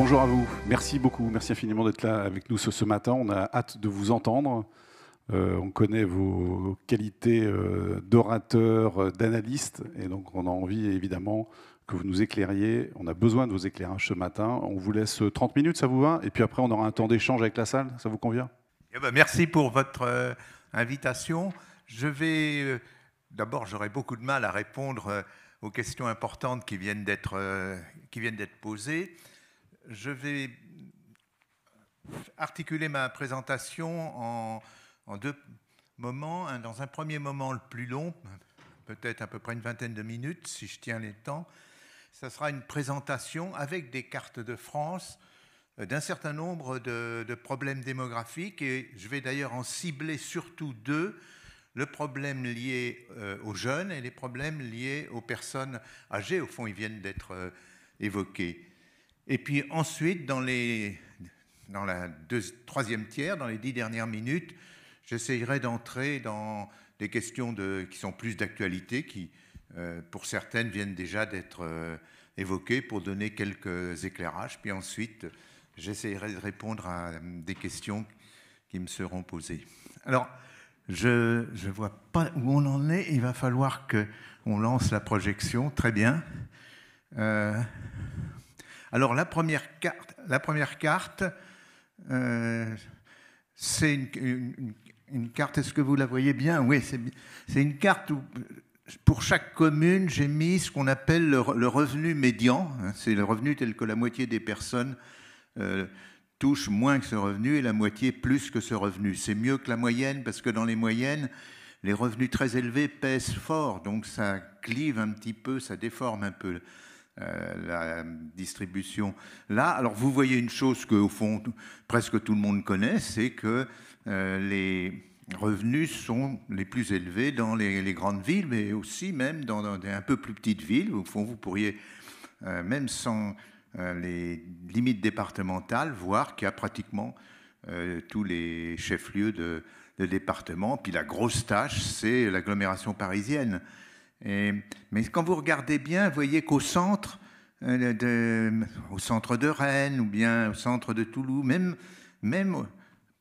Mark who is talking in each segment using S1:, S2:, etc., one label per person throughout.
S1: Bonjour à vous, merci beaucoup, merci infiniment d'être là avec nous ce matin. On a hâte de vous entendre. On connaît vos qualités d'orateur, d'analyste, et donc on a envie évidemment que vous nous éclairiez. On a besoin de vos éclairages ce matin. On vous laisse 30 minutes, ça vous va? Et puis après, on aura un temps d'échange avec la salle, ça vous convient?
S2: Eh ben, merci pour votre invitation. D'abord, j'aurai beaucoup de mal à répondre aux questions importantes qui viennent d'être posées. Je vais articuler ma présentation en deux moments. Dans un premier moment, le plus long, peut-être à peu près une vingtaine de minutes, si je tiens les temps. Ça sera une présentation avec des cartes de France d'un certain nombre de problèmes démographiques, et je vais d'ailleurs en cibler surtout deux: le problème lié aux jeunes et les problèmes liés aux personnes âgées. Au fond, ils viennent d'être évoqués. Et puis ensuite, dans la troisième tiers, dans les 10 dernières minutes, j'essayerai d'entrer dans des questions qui sont plus d'actualité, qui, pour certaines, viennent déjà d'être évoquées, pour donner quelques éclairages. Puis ensuite, j'essaierai de répondre à des questions qui me seront posées. Alors, je ne vois pas où on en est. Il va falloir qu'on lance la projection. Très bien. Alors, la première carte, c'est une carte. Est-ce que vous la voyez bien? Oui, c'est une carte où, pour chaque commune, j'ai mis ce qu'on appelle le revenu médian. C'est le revenu tel que la moitié des personnes touche moins que ce revenu et la moitié plus que ce revenu. C'est mieux que la moyenne, parce que dans les moyennes, les revenus très élevés pèsent fort, donc ça clive un petit peu, ça déforme un peu la distribution. Là, alors vous voyez une chose qu'au fond, presque tout le monde connaît, c'est que les revenus sont les plus élevés dans les grandes villes, mais aussi même dans des un peu plus petites villes. Au fond, vous pourriez, même sans les limites départementales, voir qu'il y a pratiquement tous les chefs-lieux de département. Puis la grosse tâche, c'est l'agglomération parisienne. Mais quand vous regardez bien, vous voyez qu'au centre, au centre de Rennes ou bien au centre de Toulouse, même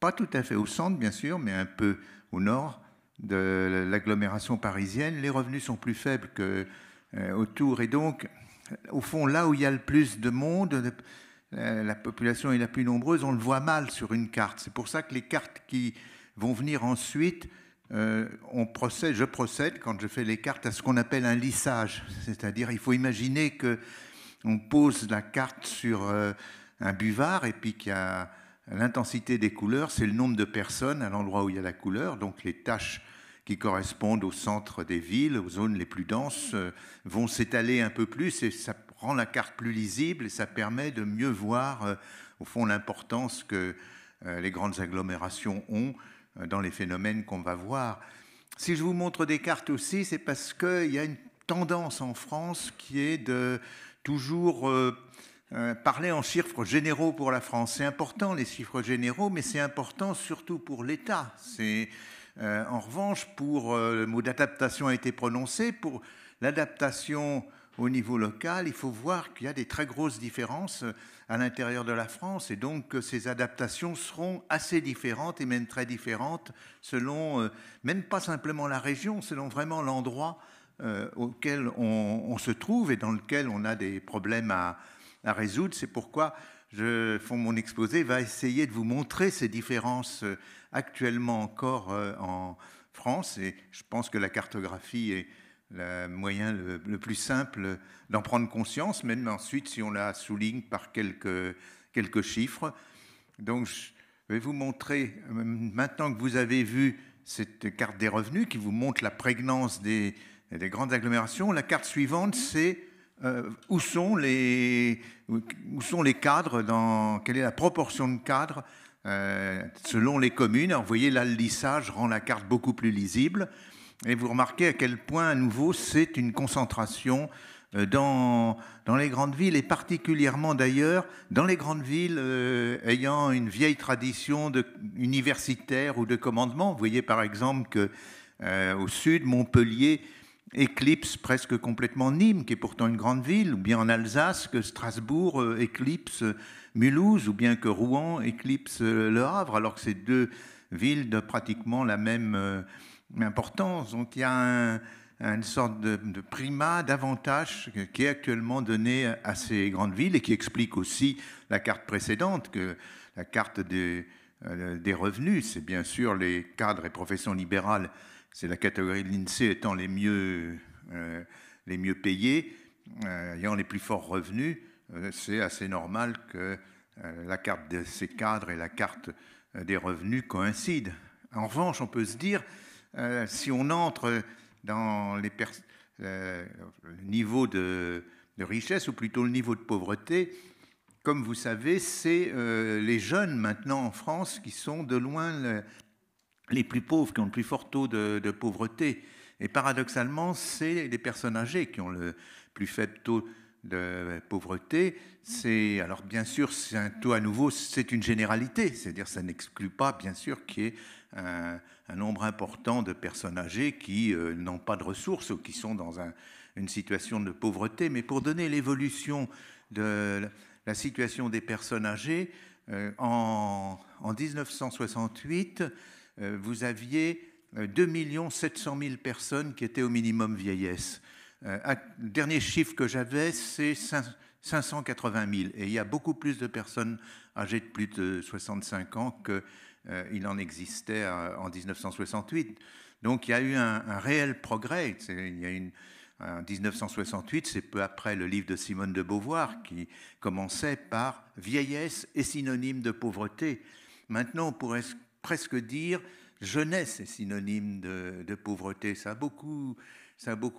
S2: pas tout à fait au centre bien sûr, mais un peu au nord de l'agglomération parisienne, les revenus sont plus faibles qu'autour. Et donc, au fond, là où il y a le plus de monde, la population est la plus nombreuse, on le voit mal sur une carte. C'est pour ça que les cartes qui vont venir ensuite, je procède, quand je fais les cartes, à ce qu'on appelle un lissage. C'est-à-dire, il faut imaginer qu'on pose la carte sur un buvard, et puis qu'il y a l'intensité des couleurs, c'est le nombre de personnes à l'endroit où il y a la couleur. Donc les taches qui correspondent au centre des villes, aux zones les plus denses, vont s'étaler un peu plus, et ça rend la carte plus lisible, et ça permet de mieux voir, au fond, l'importance que les grandes agglomérations ont dans les phénomènes qu'on va voir. Si je vous montre des cartes aussi, c'est parce qu'il y a une tendance en France qui est de toujours parler en chiffres généraux pour la France. C'est important, les chiffres généraux, mais c'est important surtout pour l'État. En revanche, le mot d'adaptation a été prononcé. Pour l'adaptation au niveau local, il faut voir qu'il y a des très grosses différences à l'intérieur de la France, et donc que ces adaptations seront assez différentes, et même très différentes, selon, même pas simplement la région, selon vraiment l'endroit auquel on se trouve et dans lequel on a des problèmes à résoudre. C'est pourquoi mon exposé va essayer de vous montrer ces différences actuellement encore en France, et je pense que la cartographie est le moyen le plus simple d'en prendre conscience, même ensuite si on la souligne par quelques chiffres. Donc je vais vous montrer, maintenant que vous avez vu cette carte des revenus qui vous montre la prégnance des grandes agglomérations, la carte suivante, c'est où sont les cadres, quelle est la proportion de cadres selon les communes. Alors, vous voyez là, le lissage rend la carte beaucoup plus lisible, et vous remarquez à quel point, à nouveau, c'est une concentration dans les grandes villes, et particulièrement d'ailleurs dans les grandes villes ayant une vieille tradition universitaire ou de commandement. Vous voyez par exemple qu'au sud, Montpellier éclipse presque complètement Nîmes, qui est pourtant une grande ville, ou bien en Alsace que Strasbourg éclipse Mulhouse, ou bien que Rouen éclipse Le Havre, alors que c'est deux villes de pratiquement la même importance. Donc il y a une sorte de primat, d'avantage qui est actuellement donné à ces grandes villes et qui explique aussi la carte précédente, que la carte des revenus, c'est bien sûr les cadres et professions libérales, c'est la catégorie de l'INSEE étant les mieux payés, ayant les plus forts revenus. C'est assez normal que la carte de ces cadres et la carte des revenus coïncident. En revanche, on peut se dire, si on entre dans le niveau de richesse, ou plutôt le niveau de pauvreté, comme vous savez, c'est les jeunes maintenant en France qui sont de loin les plus pauvres, qui ont le plus fort taux de pauvreté. Et paradoxalement, c'est les personnes âgées qui ont le plus faible taux de pauvreté. Alors bien sûr, c'est un taux à nouveau, c'est une généralité, c'est-à-dire ça n'exclut pas bien sûr qu'il y ait un nombre important de personnes âgées qui n'ont pas de ressources ou qui sont dans une situation de pauvreté. Mais pour donner l'évolution de la situation des personnes âgées, en 1968, vous aviez 2 700 000 personnes qui étaient au minimum vieillesse. Le dernier chiffre que j'avais, c'est 580 000. Et il y a beaucoup plus de personnes âgées de plus de 65 ans qu'il en existait en 1968. Donc il y a eu un réel progrès. En 1968, c'est peu après le livre de Simone de Beauvoir qui commençait par « Vieillesse est synonyme de pauvreté ». Maintenant, on pourrait presque dire « Jeunesse est synonyme de pauvreté ». Ça a beaucoup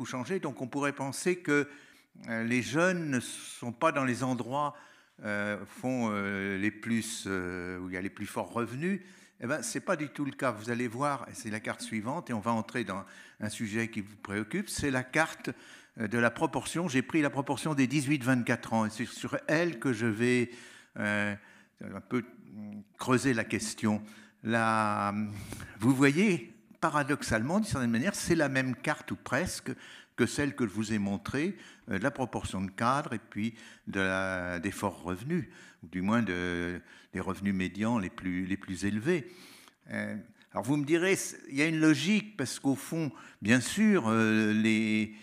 S2: changé. Donc on pourrait penser que les jeunes ne sont pas dans les endroits où il y a les plus forts revenus. Eh bien, ce n'est pas du tout le cas. Vous allez voir, c'est la carte suivante, et on va entrer dans un sujet qui vous préoccupe, c'est la carte de la proportion. J'ai pris la proportion des 18-24 ans, et c'est sur elle que je vais un peu creuser la question. Vous voyez, paradoxalement, d'une certaine manière, c'est la même carte, ou presque, que celle que je vous ai montrée, de la proportion de cadres et puis des forts revenus, ou du moins des revenus médians les plus élevés. Alors vous me direz, il y a une logique, parce qu'au fond, bien sûr, les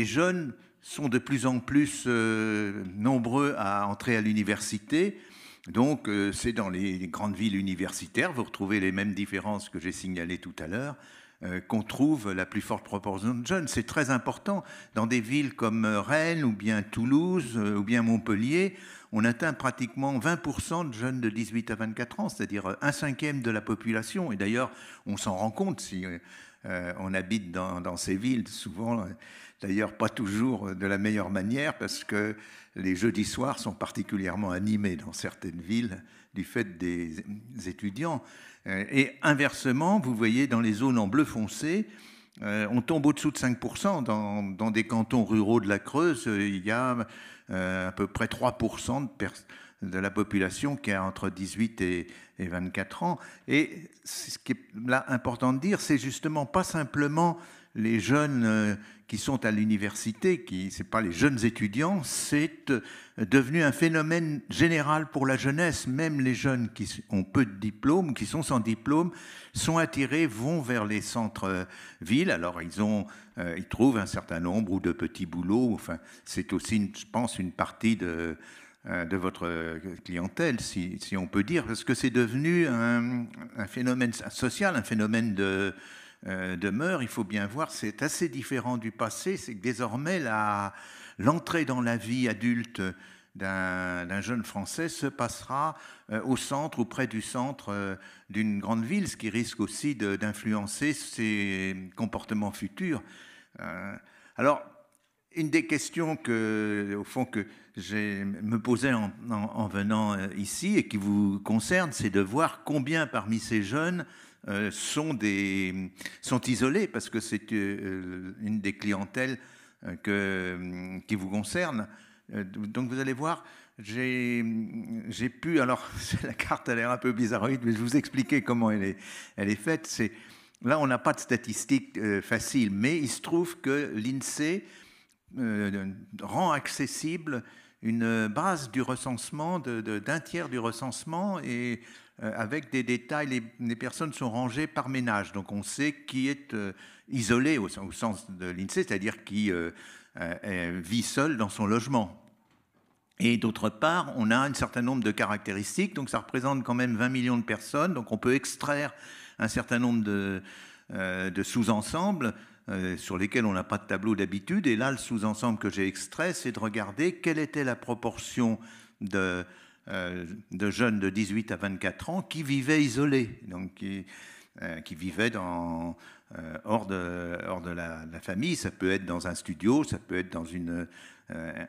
S2: jeunes sont de plus en plus nombreux à entrer à l'université. Donc c'est dans les grandes villes universitaires, vous retrouvez les mêmes différences que j'ai signalées tout à l'heure, qu'on trouve la plus forte proportion de jeunes. C'est très important. Dans des villes comme Rennes, ou bien Toulouse, ou bien Montpellier, on atteint pratiquement 20% de jeunes de 18 à 24 ans, c'est-à-dire 1/5 de la population. Et d'ailleurs, on s'en rend compte si on habite dans ces villes, souvent, d'ailleurs pas toujours de la meilleure manière, parce que les jeudis soirs sont particulièrement animés dans certaines villes du fait des étudiants. Et inversement, vous voyez dans les zones en bleu foncé, on tombe au-dessous de 5%. Dans des cantons ruraux de la Creuse, il y a à peu près 3% de la population qui a entre 18 et 24 ans. Et ce qui est là important de dire, c'est justement pas simplement les jeunes qui sont à l'université, ce n'est pas les jeunes étudiants, c'est devenu un phénomène général pour la jeunesse. Même les jeunes qui ont peu de diplômes, qui sont sans diplôme, sont attirés, vont vers les centres-villes. Alors ils trouvent un certain nombre ou de petits boulots. Enfin, c'est aussi, je pense, une partie de votre clientèle, si on peut dire, parce que c'est devenu un phénomène social, un phénomène de mœurs. Il faut bien voir, c'est assez différent du passé. C'est que désormais, l'entrée dans la vie adulte d'un jeune Français se passera au centre ou près du centre d'une grande ville, ce qui risque aussi d'influencer ses comportements futurs. Alors, une des questions au fond, que je me posais en venant ici et qui vous concerne, c'est de voir combien parmi ces jeunes sont isolés, parce que c'est une des clientèles qui vous concerne. Donc vous allez voir, j'ai pu, alors la carte a l'air un peu bizarroïde, mais je vais vous expliquer comment elle est faite. là, on n'a pas de statistiques faciles, mais il se trouve que l'INSEE rend accessible une base du recensement d'un tiers du recensement et avec des détails, les personnes sont rangées par ménage. Donc on sait qui est isolé au sens de l'INSEE, c'est-à-dire qui vit seul dans son logement. Et d'autre part, on a un certain nombre de caractéristiques, donc ça représente quand même 20 millions de personnes, donc on peut extraire un certain nombre de sous-ensembles sur lesquels on n'a pas de tableau d'habitude. Et là, le sous-ensemble que j'ai extrait, c'est de regarder quelle était la proportion de jeunes de 18 à 24 ans qui vivaient isolés, donc qui vivaient hors de la famille. Ça peut être dans un studio, ça peut être dans une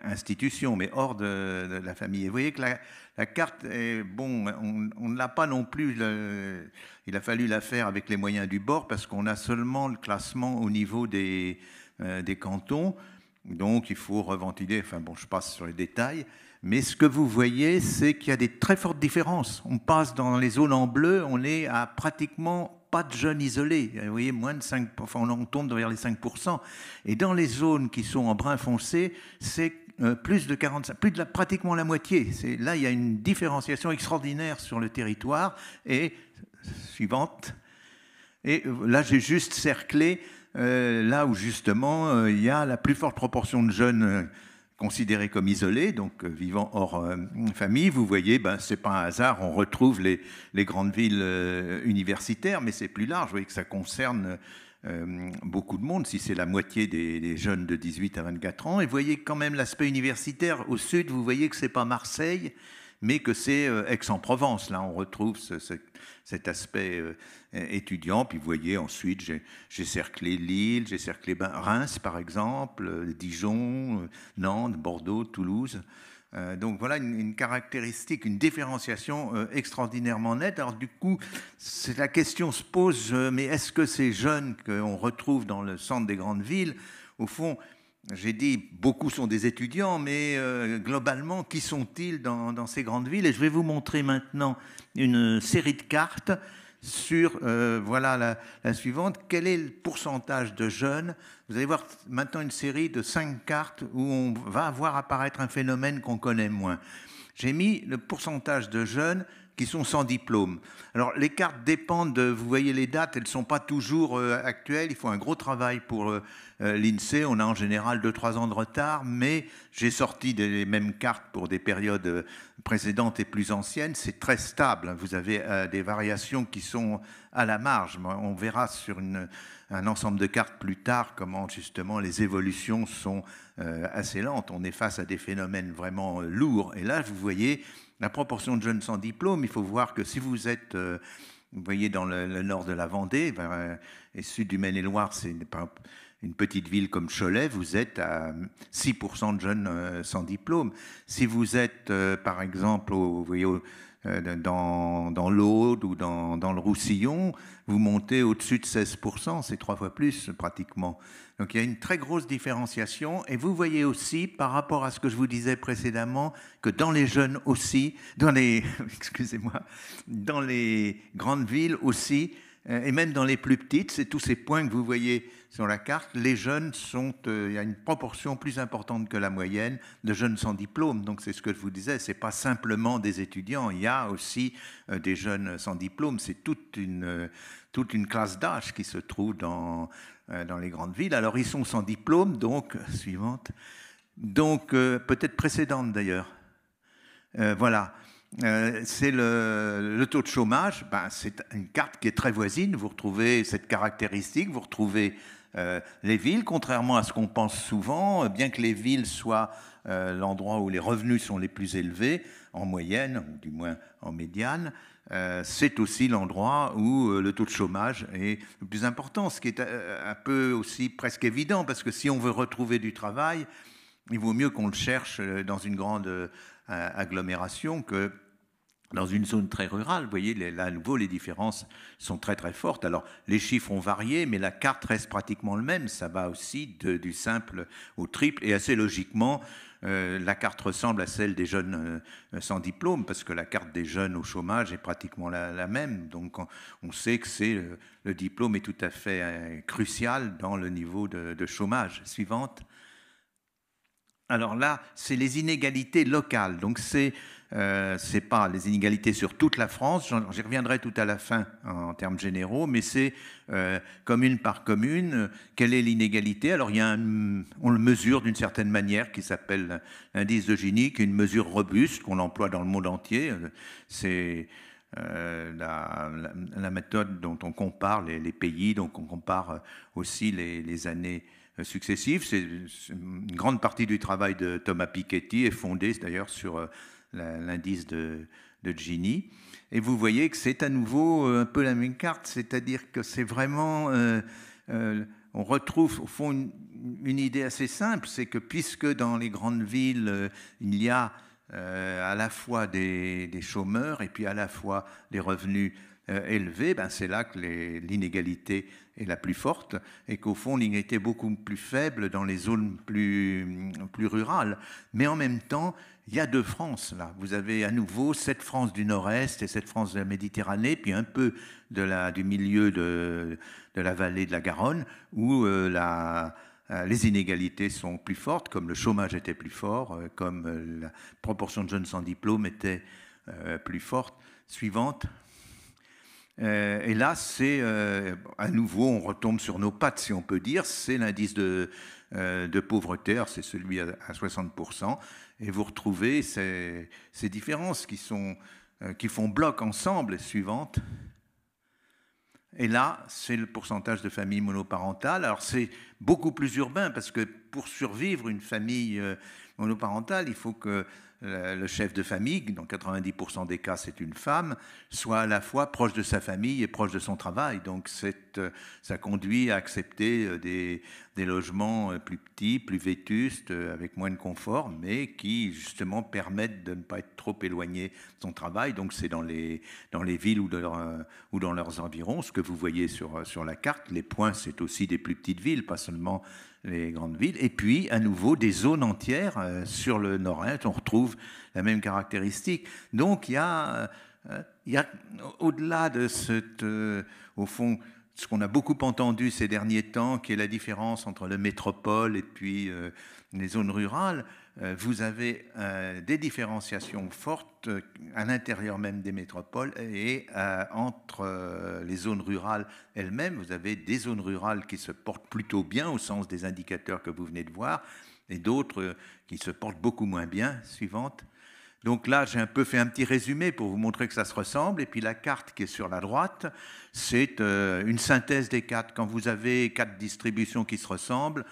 S2: institution, mais hors de la famille. Et vous voyez que la carte est bon, on ne l'a pas non plus. Il a fallu la faire avec les moyens du bord parce qu'on a seulement le classement au niveau des cantons. Donc il faut reventiler. Enfin bon, je passe sur les détails. Mais ce que vous voyez, c'est qu'il y a des très fortes différences. On passe dans les zones en bleu, on est à pratiquement pas de jeunes isolés. Vous voyez, moins de 5%, enfin, on tombe vers les 5%. Et dans les zones qui sont en brun foncé, c'est plus de 45%, pratiquement la moitié. Là, il y a une différenciation extraordinaire sur le territoire. Et, suivante. Et là, j'ai juste cerclé là où, justement, il y a la plus forte proportion de jeunes considérés comme isolés, donc vivant hors famille. Vous voyez, ben, ce n'est pas un hasard, on retrouve les grandes villes universitaires, mais c'est plus large. Vous voyez que ça concerne beaucoup de monde, si c'est la moitié des jeunes de 18 à 24 ans. Et vous voyez quand même l'aspect universitaire. Au sud, vous voyez que ce n'est pas Marseille, mais que c'est Aix-en-Provence. Là, on retrouve cet aspect étudiant. Puis vous voyez, ensuite, j'ai cerclé Lille, j'ai cerclé Reims, par exemple, Dijon, Nantes, Bordeaux, Toulouse. Donc voilà une caractéristique, une différenciation extraordinairement nette. Alors du coup, la question se pose, mais est-ce que ces jeunes qu'on retrouve dans le centre des grandes villes, au fond, j'ai dit, beaucoup sont des étudiants, mais globalement, qui sont-ils dans ces grandes villes? Et je vais vous montrer maintenant une série de cartes sur, voilà la suivante. Quel est le pourcentage de jeunes? Vous allez voir maintenant une série de 5 cartes où on va voir apparaître un phénomène qu'on connaît moins. J'ai mis le pourcentage de jeunes qui sont sans diplôme. Alors, les cartes dépendent vous voyez les dates, elles ne sont pas toujours actuelles. Il faut un gros travail pour l'INSEE. On a en général 2-3 ans de retard, mais j'ai sorti les mêmes cartes pour des périodes précédentes et plus anciennes. C'est très stable. Vous avez des variations qui sont à la marge. On verra sur un ensemble de cartes plus tard comment justement les évolutions sont assez lentes. On est face à des phénomènes vraiment lourds. Et là, vous voyez la proportion de jeunes sans diplôme. Il faut voir que si vous êtes, vous voyez, dans le nord de la Vendée et sud du Maine-et-Loire, c'est une petite ville comme Cholet, vous êtes à 6% de jeunes sans diplôme. Si vous êtes, par exemple, vous voyez, dans l'Aude ou dans le Roussillon, vous montez au-dessus de 16%, c'est 3 fois plus pratiquement. Donc il y a une très grosse différenciation. Et vous voyez aussi, par rapport à ce que je vous disais précédemment, que dans les jeunes aussi, excusez-moi, dans les grandes villes aussi, et même dans les plus petites, c'est tous ces points que vous voyez sur la carte, les jeunes il y a une proportion plus importante que la moyenne de jeunes sans diplôme. Donc c'est ce que je vous disais, c'est pas simplement des étudiants, il y a aussi des jeunes sans diplôme. C'est toute une classe d'âge qui se trouve dans les grandes villes. Alors ils sont sans diplôme, donc suivante, donc peut-être précédente d'ailleurs. Voilà. C'est le taux de chômage. C'est une carte qui est très voisine. Vous retrouvez cette caractéristique, vous retrouvez les villes, contrairement à ce qu'on pense souvent, bien que les villes soient l'endroit où les revenus sont les plus élevés, en moyenne, ou du moins en médiane, c'est aussi l'endroit où le taux de chômage est le plus important, ce qui est un peu aussi presque évident, parce que si on veut retrouver du travail, il vaut mieux qu'on le cherche dans une grande agglomération que dans une zone très rurale. Vous voyez, là, à nouveau, les différences sont très très fortes. Alors, les chiffres ont varié, mais la carte reste pratiquement le même. Ça va aussi du simple au triple. Et assez logiquement, La carte ressemble à celle des jeunes sans diplôme, parce que la carte des jeunes au chômage est pratiquement la même. Donc on sait que le diplôme est tout à fait crucial dans le niveau de chômage. Suivante. Alors là, c'est les inégalités locales. Donc c'est pas les inégalités sur toute la France, j'y reviendrai tout à la fin en termes généraux, mais c'est commune par commune, quelle est l'inégalité. Alors on le mesure d'une certaine manière qui s'appelle l'indice de Gini, qui est une mesure robuste qu'on emploie dans le monde entier. C'est la méthode dont on compare les pays, donc on compare aussi les années successives. C'est une grande partie du travail de Thomas Piketty est fondée d'ailleurs sur l'indice de Gini. Et vous voyez que c'est à nouveau un peu la même carte, c'est-à-dire que c'est vraiment... on retrouve au fond une idée assez simple, c'est que puisque dans les grandes villes, il y a à la fois des chômeurs et puis à la fois des revenus élevés, ben c'est là que l'inégalité est la plus forte et qu'au fond l'inégalité est beaucoup plus faible dans les zones plus rurales. Mais en même temps, il y a deux France là. Vous avez à nouveau cette France du Nord-Est et cette France de la Méditerranée, puis un peu du milieu de la vallée de la Garonne où les inégalités sont plus fortes, comme le chômage était plus fort, comme la proportion de jeunes sans diplôme était plus forte. Suivante. Et là, c'est à nouveau, on retombe sur nos pattes, si on peut dire, c'est l'indice de pauvreté, c'est celui à 60%, et vous retrouvez ces différences qui font bloc ensemble. Suivante. Et là, c'est le pourcentage de familles monoparentales. Alors, c'est beaucoup plus urbain, parce que pour survivre une famille monoparentale, il faut que le chef de famille, dans 90% des cas c'est une femme, soit à la fois proche de sa famille et proche de son travail. Donc ça conduit à accepter des logements plus petits, plus vétustes, avec moins de confort, mais qui justement permettent de ne pas être trop éloigné de son travail. Donc c'est dans les villes ou dans leurs environs. Ce que vous voyez sur la carte, les points, c'est aussi des plus petites villes, pas seulement les grandes villes, et puis à nouveau des zones entières sur le nord-est, on retrouve la même caractéristique. Donc il y a au-delà de au fond, ce qu'on a beaucoup entendu ces derniers temps, qui est la différence entre le métropole et puis les zones rurales, vous avez des différenciations fortes à l'intérieur même des métropoles et entre les zones rurales elles-mêmes. Vous avez des zones rurales qui se portent plutôt bien au sens des indicateurs que vous venez de voir et d'autres qui se portent beaucoup moins bien. Suivante. Donc là, j'ai un peu fait un petit résumé pour vous montrer que ça se ressemble. Et puis la carte qui est sur la droite, c'est une synthèse des quatre. Quand vous avez quatre distributions qui se ressemblent,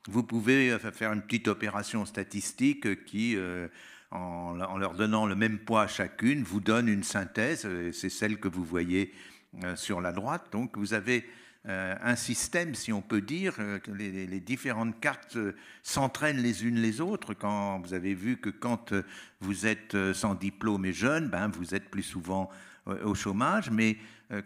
S2: vous pouvez faire une petite opération statistique qui, en leur donnant le même poids à chacune, vous donne une synthèse. C'est celle que vous voyez sur la droite. Donc vous avez un système, si on peut dire, que les différentes cartes s'entraînent les unes les autres. Quand vous avez vu que quand vous êtes sans diplôme et jeune, ben, vous êtes plus souvent au chômage, mais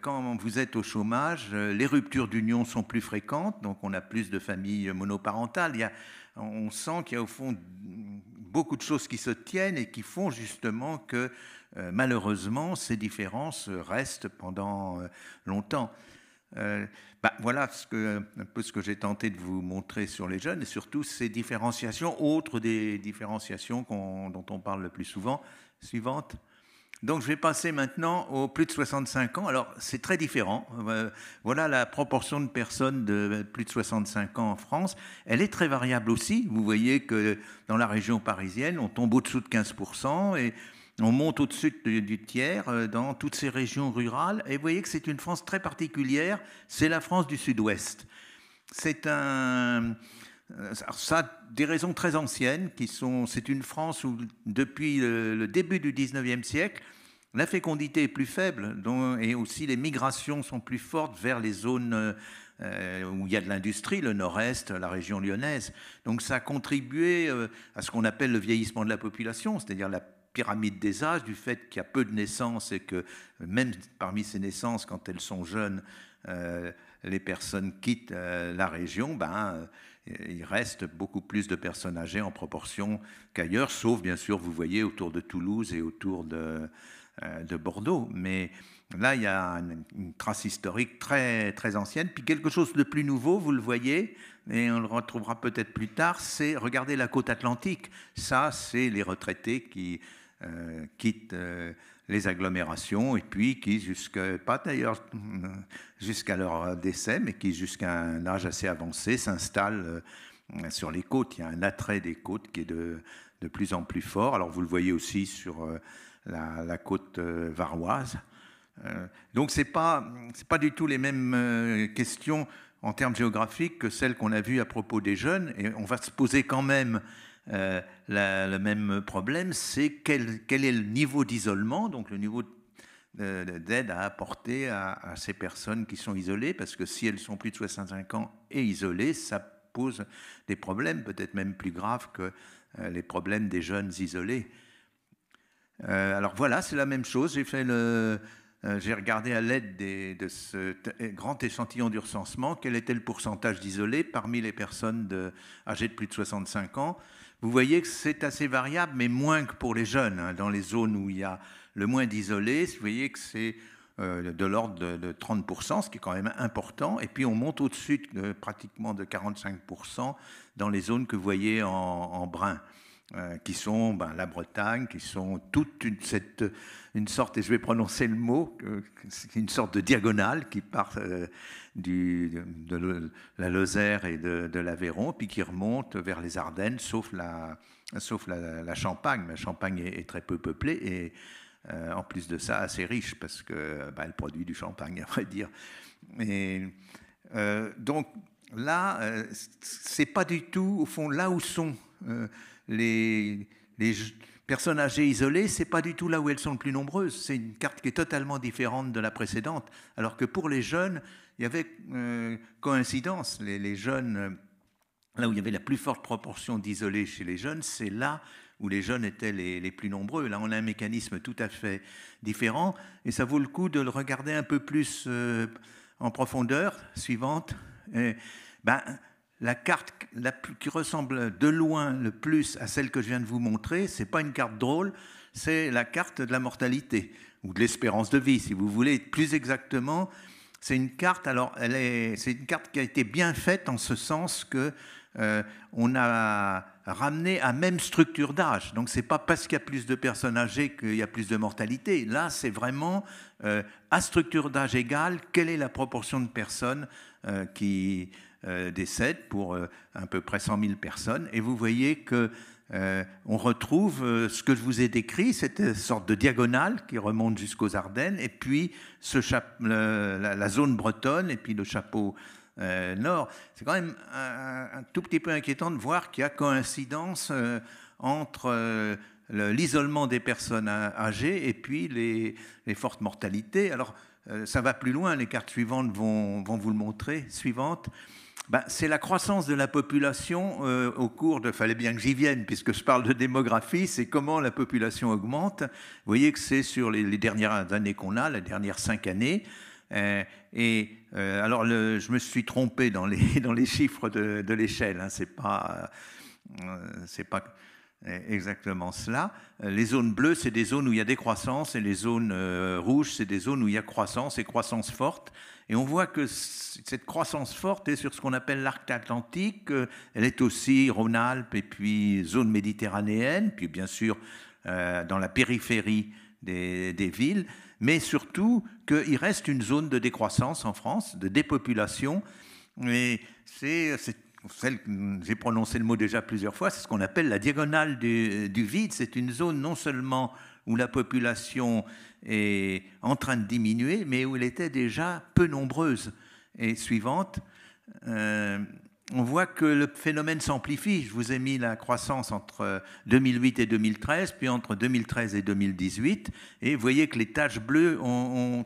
S2: quand vous êtes au chômage, les ruptures d'union sont plus fréquentes, donc on a plus de familles monoparentales. On sent qu'il y a au fond beaucoup de choses qui se tiennent et qui font justement que malheureusement ces différences restent pendant longtemps. Voilà un peu ce que j'ai tenté de vous montrer sur les jeunes et surtout ces différenciations, autres des différenciations dont on parle le plus souvent. Suivante. Donc je vais passer maintenant aux plus de 65 ans. Alors c'est très différent. Voilà la proportion de personnes de plus de 65 ans en France. Elle est très variable aussi. Vous voyez que dans la région parisienne, on tombe au-dessous de 15% et on monte au-dessus du tiers dans toutes ces régions rurales. Et vous voyez que c'est une France très particulière. C'est la France du Sud-Ouest. C'est ça a des raisons très anciennes c'est une France où depuis le début du 19e siècle, la fécondité est plus faible et aussi les migrations sont plus fortes vers les zones où il y a de l'industrie, le nord-est, la région lyonnaise. Donc ça a contribué à ce qu'on appelle le vieillissement de la population, c'est-à-dire la pyramide des âges, du fait qu'il y a peu de naissances et que même parmi ces naissances, quand elles sont jeunes, les personnes quittent la région, il reste beaucoup plus de personnes âgées en proportion qu'ailleurs, sauf bien sûr, vous voyez, autour de Toulouse et autour de Bordeaux. Mais là, il y a une trace historique très, très ancienne. Puis quelque chose de plus nouveau, vous le voyez, et on le retrouvera peut-être plus tard, c'est, regardez la côte atlantique. Ça, c'est les retraités qui quittent les agglomérations et puis qui, pas d'ailleurs jusqu'à leur décès, mais qui, jusqu'à un âge assez avancé, s'installent sur les côtes. Il y a un attrait des côtes qui est de plus en plus fort. Alors, vous le voyez aussi sur la côte varoise. Donc, ce n'est pas du tout les mêmes questions en termes géographiques que celles qu'on a vues à propos des jeunes. Et on va se poser quand même le même problème, c'est quel est le niveau d'isolement, donc le niveau d'aide à apporter à ces personnes qui sont isolées, parce que si elles sont plus de 65 ans et isolées, ça pose des problèmes peut-être même plus graves que les problèmes des jeunes isolés. Alors voilà, c'est la même chose. J'ai regardé à l'aide de ce grand échantillon du recensement quel était le pourcentage d'isolés parmi les personnes âgées de plus de 65 ans. Vous voyez que c'est assez variable, mais moins que pour les jeunes. Dans les zones où il y a le moins d'isolés, vous voyez que c'est de l'ordre de 30%, ce qui est quand même important. Et puis on monte au-dessus pratiquement de 45% dans les zones que vous voyez en brun. Qui sont la Bretagne, qui sont toute une sorte, et je vais prononcer le mot, une sorte de diagonale qui part de la Lozère et de l'Aveyron, puis qui remonte vers les Ardennes, sauf la Champagne. La Champagne est très peu peuplée et en plus de ça assez riche parce qu'elle produit du champagne, à vrai dire. Et, donc là, c'est pas du tout, au fond, là où sont les personnes âgées isolées, c'est pas du tout là où elles sont le plus nombreuses. C'est une carte qui est totalement différente de la précédente. Alors que pour les jeunes, il y avait coïncidence. Les jeunes, là où il y avait la plus forte proportion d'isolés chez les jeunes, c'est là où les jeunes étaient les plus nombreux. Là, on a un mécanisme tout à fait différent. Et ça vaut le coup de le regarder un peu plus en profondeur. Suivante. La carte qui ressemble de loin le plus à celle que je viens de vous montrer, ce n'est pas une carte drôle, c'est la carte de la mortalité, ou de l'espérance de vie, si vous voulez. Plus exactement, c'est une carte, c'est une carte qui a été bien faite en ce sens que on a ramené à même structure d'âge. Donc, ce n'est pas parce qu'il y a plus de personnes âgées qu'il y a plus de mortalité. Là, c'est vraiment à structure d'âge égale, quelle est la proportion de personnes qui décèdent pour à peu près 100 000 personnes. Et vous voyez que on retrouve ce que je vous ai décrit, cette sorte de diagonale qui remonte jusqu'aux Ardennes, et puis la zone bretonne, et puis le chapeau nord. C'est quand même un tout petit peu inquiétant de voir qu'il y a coïncidence entre l'isolement des personnes âgées et puis les fortes mortalités. Alors, ça va plus loin, les cartes suivantes vont vous le montrer. Suivante. C'est la croissance de la population au cours de... Fallait bien que j'y vienne, puisque je parle de démographie, c'est comment la population augmente. Vous voyez que c'est sur les dernières années qu'on a, les dernières 5 années. Alors, je me suis trompé dans les chiffres de l'échelle. Hein, c'est pas exactement cela. Les zones bleues, c'est des zones où il y a décroissance, et les zones rouges, c'est des zones où il y a croissance et croissance forte. Et on voit que cette croissance forte est sur ce qu'on appelle l'arc atlantique. Elle est aussi Rhône-Alpes et puis zone méditerranéenne, puis bien sûr dans la périphérie des villes, mais surtout qu'il reste une zone de décroissance en France, de dépopulation. Et c'est celle, j'ai prononcé le mot déjà plusieurs fois, c'est ce qu'on appelle la diagonale du vide. C'est une zone non seulement où la population est en train de diminuer, mais où elle était déjà peu nombreuse. Et suivante, on voit que le phénomène s'amplifie. Je vous ai mis la croissance entre 2008 et 2013, puis entre 2013 et 2018, et vous voyez que les taches bleues ont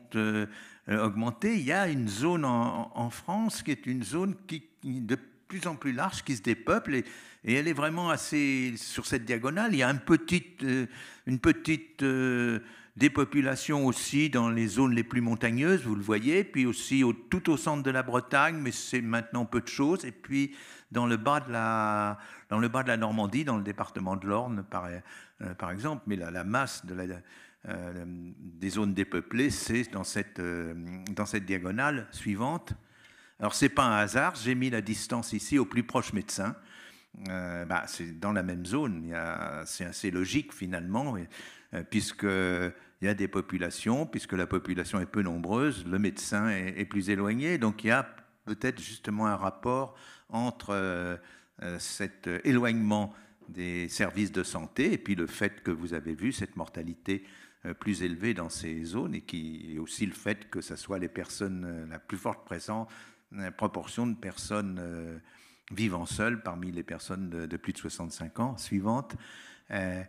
S2: augmenté. Il y a une zone en France qui est une zone de plus en plus large qui se dépeuple, et elle est vraiment assez sur cette diagonale. Il y a une petite des populations aussi dans les zones les plus montagneuses, vous le voyez, puis aussi tout au centre de la Bretagne, mais c'est maintenant peu de choses, et puis dans le bas de la Normandie, dans le département de l'Orne, par exemple, mais la masse des zones dépeuplées, c'est dans cette diagonale suivante. Alors, ce n'est pas un hasard, j'ai mis la distance ici au plus proche médecin. C'est dans la même zone, c'est assez logique finalement, puisqu'il y a des populations, puisque la population est peu nombreuse, le médecin est plus éloigné, donc il y a peut-être justement un rapport entre cet éloignement des services de santé et puis le fait que vous avez vu cette mortalité plus élevée dans ces zones et aussi le fait que ce soit les personnes, la plus forte proportion de personnes vivant seules parmi les personnes de plus de 65 ans suivantes. Là,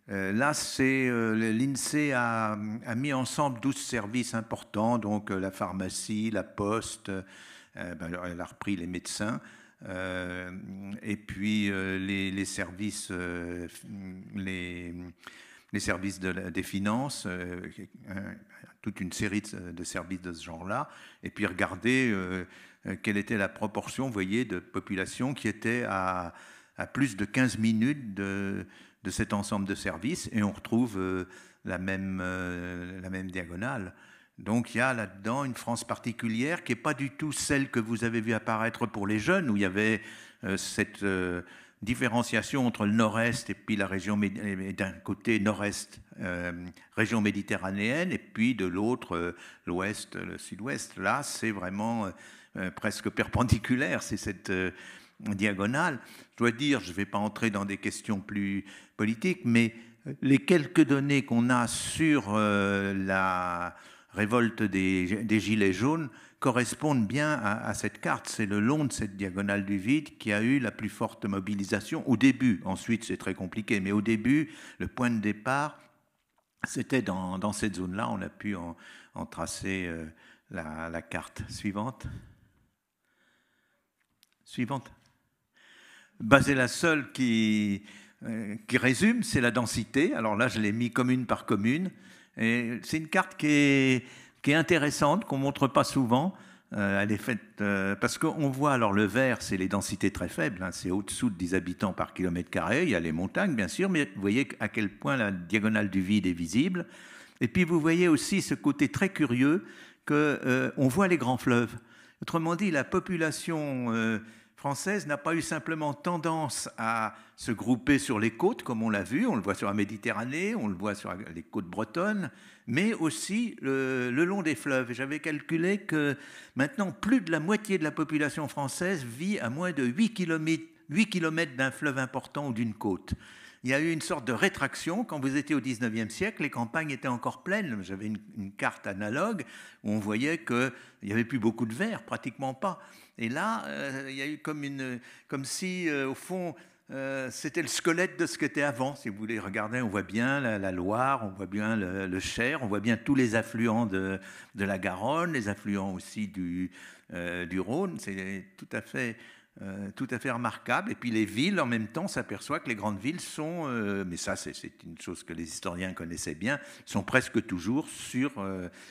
S2: l'INSEE a mis ensemble 12 services importants, donc la pharmacie, la poste, elle a repris les médecins, et puis les services, les services des finances, toute une série de services de ce genre-là, et puis regardez quelle était la proportion, vous voyez, de population qui était à plus de 15 minutes de cet ensemble de services, et on retrouve la même diagonale. Donc il y a là-dedans une France particulière qui n'est pas du tout celle que vous avez vu apparaître pour les jeunes, où il y avait cette différenciation entre le nord-est et puis la région, d'un côté nord-est, région méditerranéenne, et puis de l'autre, l'ouest, le sud-ouest. Là, c'est vraiment presque perpendiculaire, c'est cette diagonale. Je dois dire, je ne vais pas entrer dans des questions plus politiques, mais les quelques données qu'on a sur la révolte des Gilets jaunes correspondent bien à cette carte. C'est le long de cette diagonale du vide qui a eu la plus forte mobilisation au début. Ensuite, c'est très compliqué, mais au début, le point de départ, c'était dans cette zone-là. On a pu en tracer la carte suivante. C'est la seule qui résume, c'est la densité. Alors là, je l'ai mis commune par commune. Et c'est une carte qui est intéressante, qu'on ne montre pas souvent. Elle est faite parce qu'on voit, alors le vert, c'est les densités très faibles, hein, c'est au-dessous de 10 habitants par kilomètre carré. Il y a les montagnes, bien sûr, mais vous voyez à quel point la diagonale du vide est visible. Et puis vous voyez aussi ce côté très curieux qu'on voit les grands fleuves. Autrement dit, la population française n'a pas eu simplement tendance à se grouper sur les côtes, comme on l'a vu, on le voit sur la Méditerranée, on le voit sur les côtes bretonnes, mais aussi le long des fleuves. J'avais calculé que maintenant, plus de la moitié de la population française vit à moins de 8 km d'un fleuve important ou d'une côte. Il y a eu une sorte de rétraction. Quand vous étiez au 19e siècle, les campagnes étaient encore pleines. J'avais une carte analogue où on voyait qu'il n'y avait plus beaucoup de verre, pratiquement pas. Et là, il y a eu comme si, au fond, c'était le squelette de ce qu'était avant. Si vous voulez regarder, on voit bien la Loire, on voit bien le Cher, on voit bien tous les affluents de la Garonne, les affluents aussi du Rhône. C'est tout à fait remarquable. Et puis les villes, en même temps, s'aperçoit que les grandes villes sont, mais ça c'est une chose que les historiens connaissaient bien, sont presque toujours sur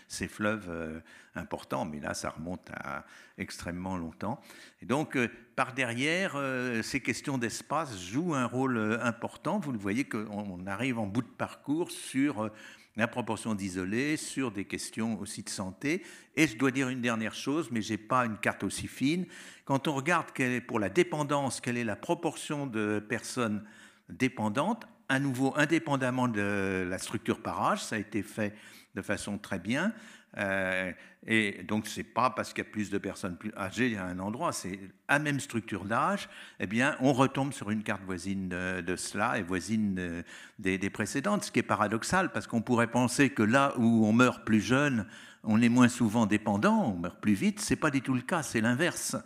S2: ces fleuves importants. Mais là, ça remonte à extrêmement longtemps. Et donc, par derrière, ces questions d'espace jouent un rôle important. Vous le voyez qu'on arrive en bout de parcours sur la proportion d'isolés, sur des questions aussi de santé. Et je dois dire une dernière chose, mais je n'ai pas une carte aussi fine. Quand on regarde pour la dépendance, quelle est la proportion de personnes dépendantes, à nouveau, indépendamment de la structure par âge, ça a été fait de façon très bien. Et donc, ce n'est pas parce qu'il y a plus de personnes plus âgées à un endroit, c'est à même structure d'âge, eh bien, on retombe sur une carte voisine de cela et voisine des précédentes, ce qui est paradoxal, parce qu'on pourrait penser que là où on meurt plus jeune, on est moins souvent dépendant, on meurt plus vite. Ce n'est pas du tout le cas, c'est l'inverse.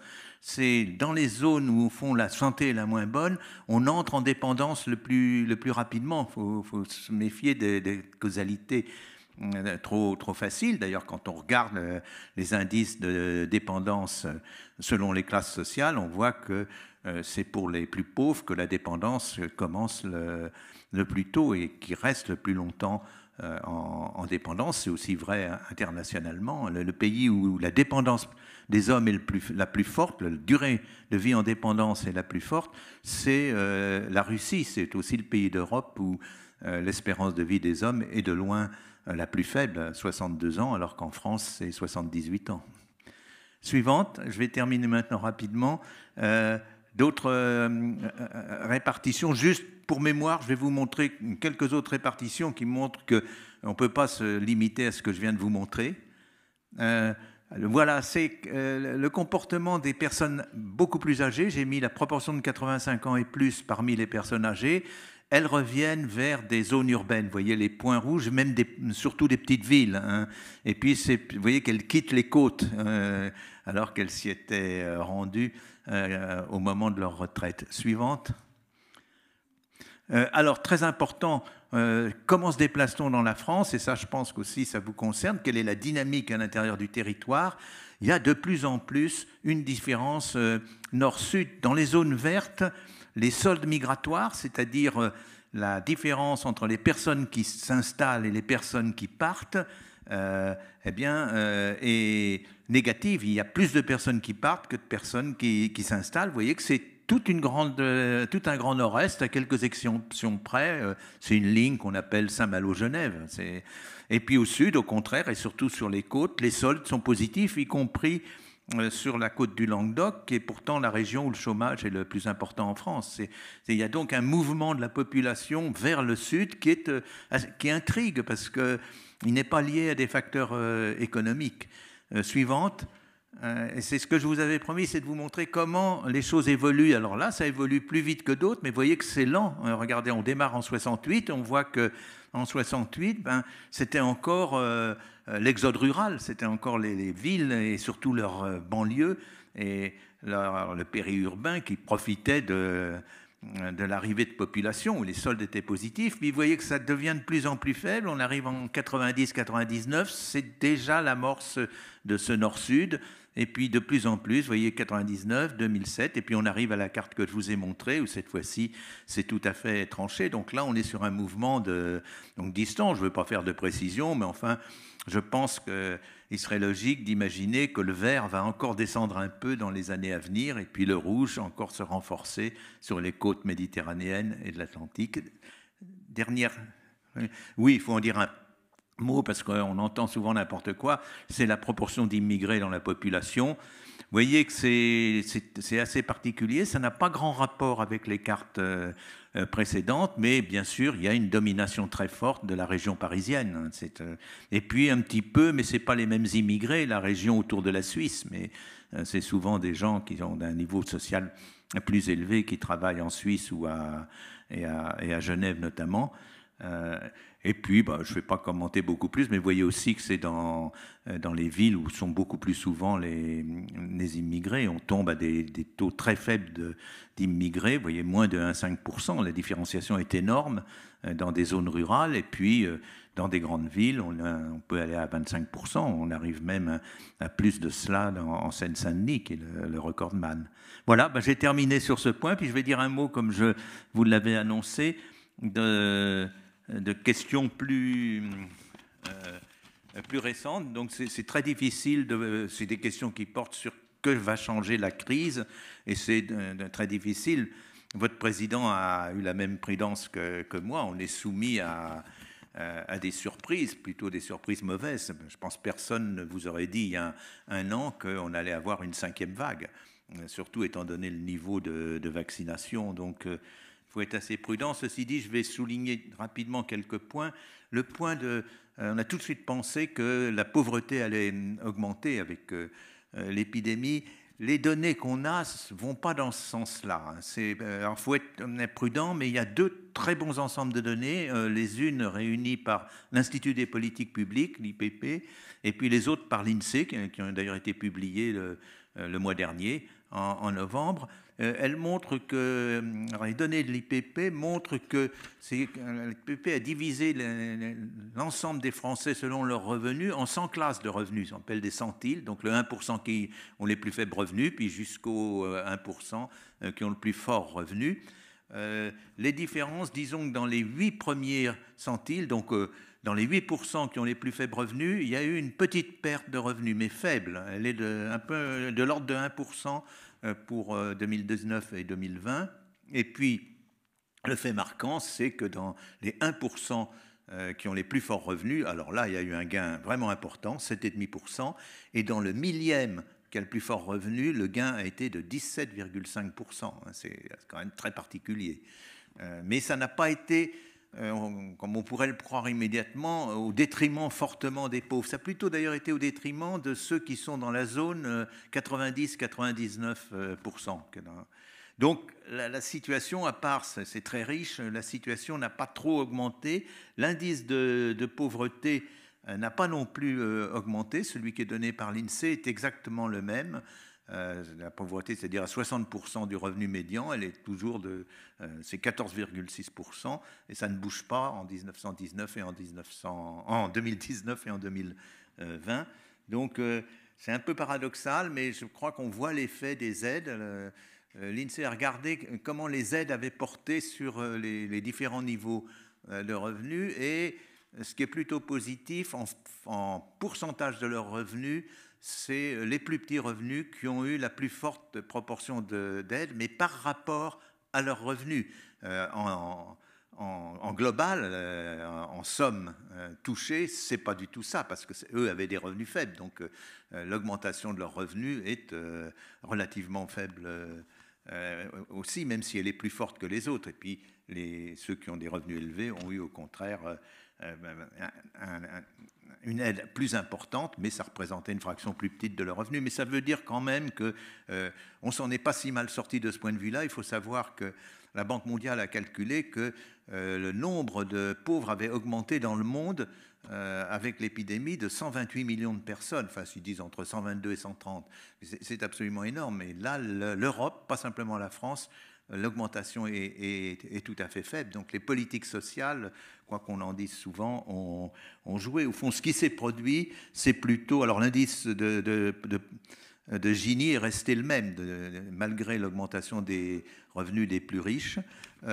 S2: C'est dans les zones où, au fond, la santé est la moins bonne, on entre en dépendance le plus rapidement. Il faut se méfier des causalités trop facile. D'ailleurs, quand on regarde les indices de dépendance selon les classes sociales, on voit que c'est pour les plus pauvres que la dépendance commence le plus tôt et qui reste le plus longtemps en dépendance. C'est aussi vrai internationalement. Le pays où la dépendance des hommes est la plus forte, la durée de vie en dépendance est la plus forte, c'est la Russie. C'est aussi le pays d'Europe où l'espérance de vie des hommes est de loin la plus faible, 62 ans, alors qu'en France, c'est 78 ans. Suivante, je vais terminer maintenant rapidement. D'autres répartitions, juste pour mémoire, je vais vous montrer quelques autres répartitions qui montrent qu'on ne peut pas se limiter à ce que je viens de vous montrer. Voilà, c'est le comportement des personnes beaucoup plus âgées. J'ai mis la proportion de 85 ans et plus parmi les personnes âgées. Elles reviennent vers des zones urbaines. Vous voyez les points rouges, même surtout des petites villes. Hein. Et puis, vous voyez qu'elles quittent les côtes alors qu'elles s'y étaient rendues au moment de leur retraite. Suivante. Alors, très important, comment se déplace-t-on dans la France? Et ça, je pense qu'aussi, ça vous concerne. Quelle est la dynamique à l'intérieur du territoire? Il y a de plus en plus une différence nord-sud. Dans les zones vertes, les soldes migratoires, c'est-à-dire la différence entre les personnes qui s'installent et les personnes qui partent, eh bien, est négative. Il y a plus de personnes qui partent que de personnes qui s'installent. Vous voyez que c'est tout un grand nord-est, à quelques exceptions près. C'est une ligne qu'on appelle Saint-Malo-Genève. Et puis au sud, au contraire, et surtout sur les côtes, les soldes sont positifs, y compris sur la côte du Languedoc, qui est pourtant la région où le chômage est le plus important en France. Il y a donc un mouvement de la population vers le sud qui intrigue, parce qu'il n'est pas lié à des facteurs économiques. Suivante. Et c'est ce que je vous avais promis, c'est de vous montrer comment les choses évoluent. Alors là, ça évolue plus vite que d'autres, mais vous voyez que c'est lent. Regardez, on démarre en 68, on voit qu'en 68, c'était encore l'exode rural, c'était encore les villes et surtout leurs banlieues et le périurbain qui profitait de l'arrivée de population où les soldes étaient positifs. Puis vous voyez que ça devient de plus en plus faible. On arrive en 90-99, c'est déjà l'amorce de ce nord-sud. Et puis de plus en plus, vous voyez, 99, 2007, et puis on arrive à la carte que je vous ai montrée, où cette fois-ci, c'est tout à fait tranché. Donc là, on est sur un mouvement distant. Je ne veux pas faire de précision, mais enfin, je pense qu'il serait logique d'imaginer que le vert va encore descendre un peu dans les années à venir, et puis le rouge encore se renforcer sur les côtes méditerranéennes et de l'Atlantique. Dernière... Oui, il faut en dire un mot parce qu'on entend souvent n'importe quoi, c'est la proportion d'immigrés dans la population. Vous voyez que c'est assez particulier, ça n'a pas grand rapport avec les cartes précédentes, mais bien sûr, il y a une domination très forte de la région parisienne. Et puis un petit peu, mais ce n'est pas les mêmes immigrés, la région autour de la Suisse, mais c'est souvent des gens qui ont un niveau social plus élevé, qui travaillent en Suisse et à Genève notamment. Et puis, je ne vais pas commenter beaucoup plus, mais vous voyez aussi que c'est dans les villes où sont beaucoup plus souvent les immigrés. On tombe à des taux très faibles d'immigrés. Vous voyez, moins de 1,5%. La différenciation est énorme dans des zones rurales. Et puis, dans des grandes villes, on peut aller à 25%. On arrive même à plus de cela en Seine-Saint-Denis, qui est le recordman. Voilà, j'ai terminé sur ce point. Puis je vais dire un mot, comme je vous l'avais annoncé, de questions plus récentes. Donc c'est très difficile, c'est des questions qui portent sur que va changer la crise, et c'est très difficile. Votre président a eu la même prudence que moi. On est soumis à des surprises, plutôt des surprises mauvaises. Je pense que personne ne vous aurait dit il y a un an qu'on allait avoir une 5e vague, surtout étant donné le niveau de vaccination. Donc il faut être assez prudent. Ceci dit, je vais souligner rapidement quelques points. Le point on a tout de suite pensé que la pauvreté allait augmenter avec l'épidémie. Les données qu'on a ne vont pas dans ce sens-là. Alors, il faut être prudent, mais il y a 2 très bons ensembles de données, les unes réunies par l'Institut des politiques publiques, l'IPP, et puis les autres par l'INSEE, qui ont d'ailleurs été publiées le mois dernier, en novembre. Elle montre que, les données de l'IPP montrent que l'IPP a divisé l'ensemble des Français selon leurs revenus en 100 classes de revenus, on appelle des centiles, donc le 1% qui ont les plus faibles revenus, puis jusqu'au 1% qui ont le plus fort revenu. Les différences, disons que dans les 8 premiers centiles, donc dans les 8% qui ont les plus faibles revenus, il y a eu une petite perte de revenus, mais faible. Elle est un peu de l'ordre de 1% pour 2019 et 2020. Et puis, le fait marquant, c'est que dans les 1% qui ont les plus forts revenus, alors là, il y a eu un gain vraiment important, 7,5%, et dans le millième qui a le plus fort revenu, le gain a été de 17,5%. C'est quand même très particulier. Mais ça n'a pas été, comme on pourrait le croire immédiatement, au détriment fortement des pauvres. Ça a plutôt d'ailleurs été au détriment de ceux qui sont dans la zone 90-99%. Donc la situation, à part, c'est très riche, la situation n'a pas trop augmenté. L'indice de pauvreté n'a pas non plus augmenté. Celui qui est donné par l'INSEE est exactement le même. La pauvreté, c'est-à-dire à 60% du revenu médian, elle est toujours c'est 14,6%, et ça ne bouge pas en 1919 et en 2019 et en 2020. Donc c'est un peu paradoxal, mais je crois qu'on voit l'effet des aides. L'INSEE a regardé comment les aides avaient porté sur les différents niveaux de revenus, et ce qui est plutôt positif en pourcentage de leurs revenus, c'est les plus petits revenus qui ont eu la plus forte proportion d'aide, mais par rapport à leurs revenus. En global, en somme touchée, c'est pas du tout ça, parce que eux avaient des revenus faibles, donc l'augmentation de leurs revenus est relativement faible aussi, même si elle est plus forte que les autres. Et puis ceux qui ont des revenus élevés ont eu au contraire une aide plus importante, mais ça représentait une fraction plus petite de leurs revenus. Mais ça veut dire quand même qu'on s'en est pas si mal sorti de ce point de vue-là. Il faut savoir que la Banque mondiale a calculé que le nombre de pauvres avait augmenté dans le monde avec l'épidémie de 128 millions de personnes. Enfin, ils disent entre 122 et 130. C'est absolument énorme. Et là, l'Europe, pas simplement la France, l'augmentation est tout à fait faible. Donc les politiques sociales, quoi qu'on en dise souvent, ont joué. Au fond, ce qui s'est produit, c'est plutôt... Alors l'indice de Gini est resté le même, malgré l'augmentation des revenus des plus riches.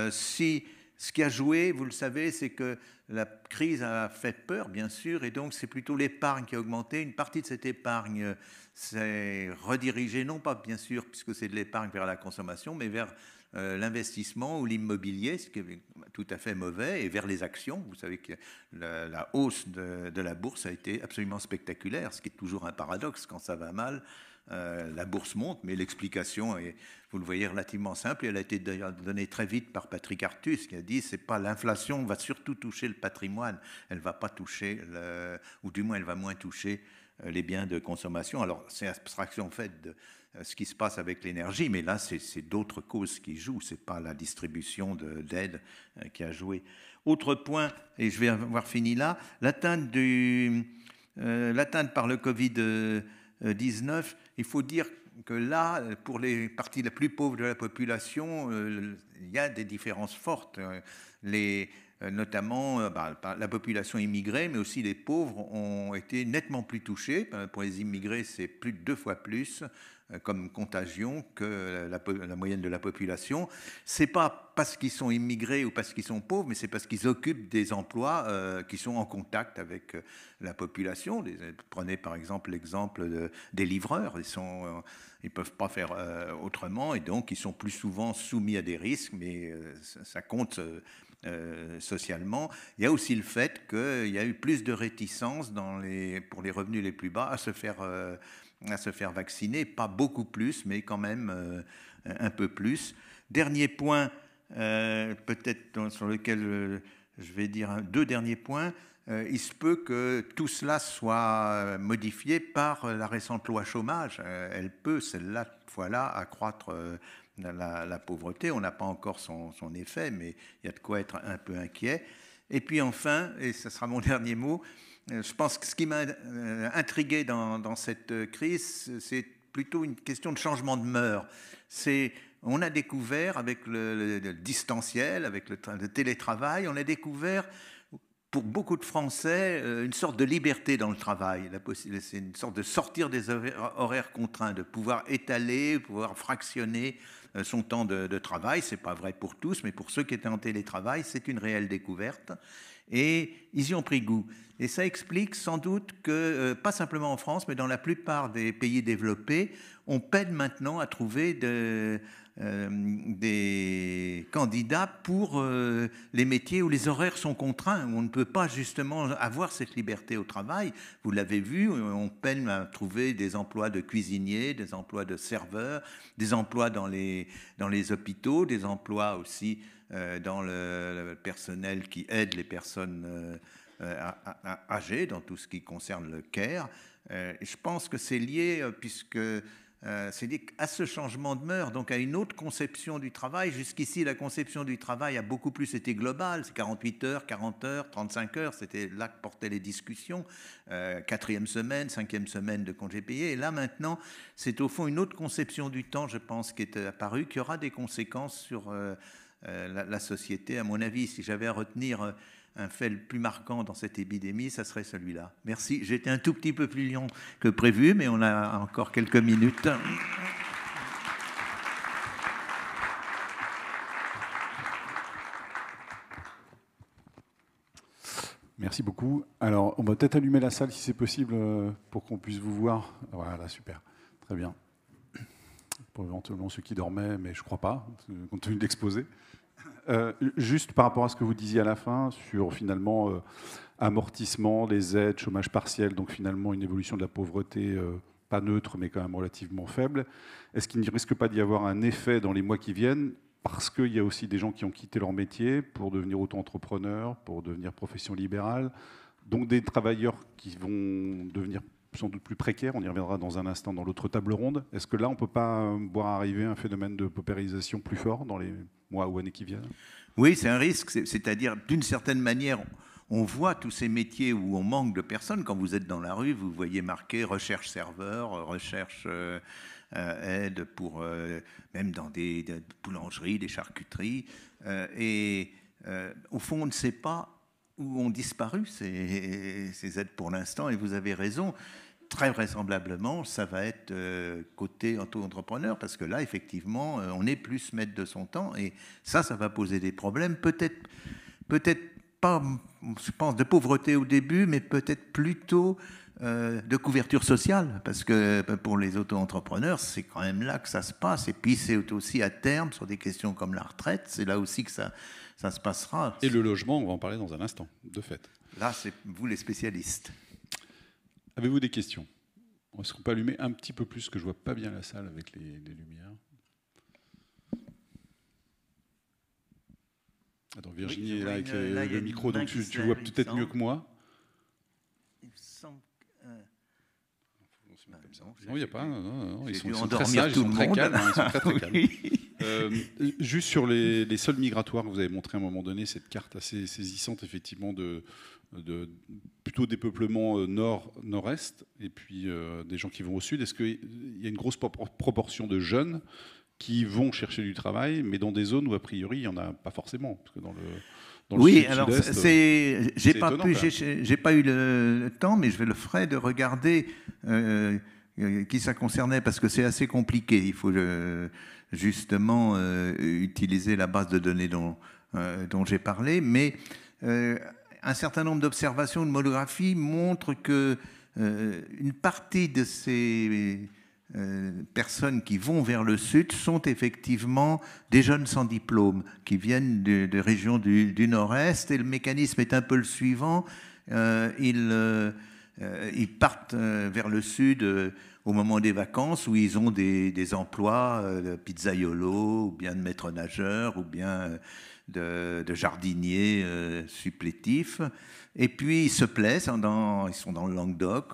S2: Ce qui a joué, vous le savez, c'est que la crise a fait peur, bien sûr, et donc c'est plutôt l'épargne qui a augmenté. Une partie de cette épargne s'est redirigée, non pas bien sûr, puisque c'est de l'épargne vers la consommation, mais vers l'investissement ou l'immobilier, ce qui est tout à fait mauvais, et vers les actions. Vous savez que la hausse de la bourse a été absolument spectaculaire, ce qui est toujours un paradoxe. Quand ça va mal, la bourse monte, mais l'explication est, vous le voyez, relativement simple, et elle a été d'ailleurs donnée très vite par Patrick Artus, qui a dit c'est pas l'inflation va surtout toucher le patrimoine, elle va pas toucher, ou du moins elle va moins toucher les biens de consommation. Alors c'est abstraction faite de ce qui se passe avec l'énergie, mais là c'est d'autres causes qui jouent, c'est pas la distribution d'aide qui a joué. Autre point, et je vais avoir fini là, l'atteinte par le Covid-19, il faut dire que là, pour les parties les plus pauvres de la population, il y a des différences fortes. Notamment la population immigrée, mais aussi les pauvres ont été nettement plus touchés. Pour les immigrés, c'est plus de 2 fois plus comme contagion que la moyenne de la population. C'est pas parce qu'ils sont immigrés ou parce qu'ils sont pauvres, mais c'est parce qu'ils occupent des emplois qui sont en contact avec la population. Prenez par exemple l'exemple des livreurs. Ils peuvent pas faire autrement, et donc ils sont plus souvent soumis à des risques, mais ça compte socialement. Il y a aussi le fait qu'il y a eu plus de réticence pour les revenus les plus bas à se faire vacciner, pas beaucoup plus, mais quand même un peu plus. Dernier point, peut-être sur lequel je vais dire 2 derniers points. Il se peut que tout cela soit modifié par la récente loi chômage. Elle peut, celle-là, fois-là, accroître la pauvreté. On n'a pas encore son effet, mais il y a de quoi être un peu inquiet. Et puis enfin, et ce sera mon dernier mot, je pense que ce qui m'a intrigué dans cette crise, c'est plutôt une question de changement de mœurs. On a découvert avec le distanciel, avec le télétravail, on a découvert pour beaucoup de Français une sorte de liberté dans le travail. C'est une sorte de sortir des horaires contraints, de pouvoir étaler, pouvoir fractionner son temps de travail. Ce n'est pas vrai pour tous, mais pour ceux qui étaient en télétravail, c'est une réelle découverte. Et ils y ont pris goût. Et ça explique sans doute que, pas simplement en France, mais dans la plupart des pays développés, on peine maintenant à trouver des candidats pour les métiers où les horaires sont contraints, où on ne peut pas justement avoir cette liberté au travail. Vous l'avez vu, on peine à trouver des emplois de cuisiniers, des emplois de serveurs, des emplois dans les hôpitaux, des emplois aussi dans le personnel qui aide les personnes âgées, dans tout ce qui concerne le care. Je pense que c'est lié, puisque c'est lié à ce changement de mœurs, donc à une autre conception du travail. Jusqu'ici, la conception du travail a beaucoup plus été globale. C'est 48 heures, 40 heures, 35 heures. C'était là que portaient les discussions. 4e semaine, 5e semaine de congés payés. Et là, maintenant, c'est au fond une autre conception du temps, je pense, qui est apparue, qui aura des conséquences sur la société. À mon avis, si j'avais à retenir un fait le plus marquant dans cette épidémie, ça serait celui-là. Merci. J'étais un tout petit peu plus long que prévu, mais on a encore quelques minutes.
S1: Merci beaucoup. Alors, on va peut-être allumer la salle si c'est possible pour qu'on puisse vous voir. Voilà, super. Très bien. Pour éventuellement ceux qui dormaient, mais je ne crois pas, compte tenu de l'exposé. Juste par rapport à ce que vous disiez à la fin sur finalement amortissement, les aides, chômage partiel, donc finalement une évolution de la pauvreté pas neutre mais quand même relativement faible. Est-ce qu'il ne risque pas d'y avoir un effet dans les mois qui viennent parce qu'il y a aussi des gens qui ont quitté leur métier pour devenir auto-entrepreneurs, pour devenir profession libérale, donc des travailleurs qui vont devenir sans doute plus précaires, on y reviendra dans un instant dans l'autre table ronde. Est-ce que là, on ne peut pas voir arriver un phénomène de paupérisation plus fort dans les mois ou années qui viennent?
S2: Oui, c'est un risque, c'est-à-dire d'une certaine manière, on voit tous ces métiers où on manque de personnes. Quand vous êtes dans la rue, vous voyez marqué recherche serveur, recherche aide pour même dans des boulangeries, des charcuteries. Au fond, on ne sait pas où ont disparu ces aides pour l'instant, et vous avez raison. Très vraisemblablement, ça va être côté auto-entrepreneur, parce que là, effectivement, on est plus maître de son temps, et ça va poser des problèmes. Peut-être pas, je pense, de pauvreté au début, mais peut-être plutôt de couverture sociale, parce que pour les auto-entrepreneurs, c'est quand même là que ça se passe. Et puis, c'est aussi à terme, sur des questions comme la retraite, c'est là aussi que ça se passera.
S1: Et le logement, on va en parler dans un instant, de fait.
S2: Là, c'est vous les spécialistes.
S1: Avez-vous des questions? Est-ce qu'on peut allumer un petit peu plus, que je ne vois pas bien la salle avec les lumières? Attends, Virginie est là avec le micro, donc tu vois peut-être mieux que moi.
S2: Il me semble que...
S1: Non, il n'y a pas. Non, ils sont
S2: très sages, ils sont très calmes.
S1: Ils sont très calmes. Juste sur les sols migratoires, vous avez montré à un moment donné cette carte assez saisissante, effectivement, de plutôt dépeuplement nord-nord-est, et puis des gens qui vont au sud. Est-ce qu'il y a une grosse proportion de jeunes qui vont chercher du travail, mais dans des zones où, a priori, il n'y en a pas forcément, parce que dans le
S2: oui, alors j'ai pas eu le temps, mais je le ferai de regarder qui ça concernait, parce que c'est assez compliqué. Il faut justement utiliser la base de données dont j'ai parlé, mais un certain nombre d'observations de monographie montrent que une partie de ces personnes qui vont vers le sud sont effectivement des jeunes sans diplôme qui viennent de régions du nord-est, et le mécanisme est un peu le suivant. Ils partent vers le sud au moment des vacances, où ils ont des emplois de pizzaiolo, ou bien de maître nageur, ou bien de jardinier supplétif. Et puis ils se plaisent, ils sont dans le Languedoc,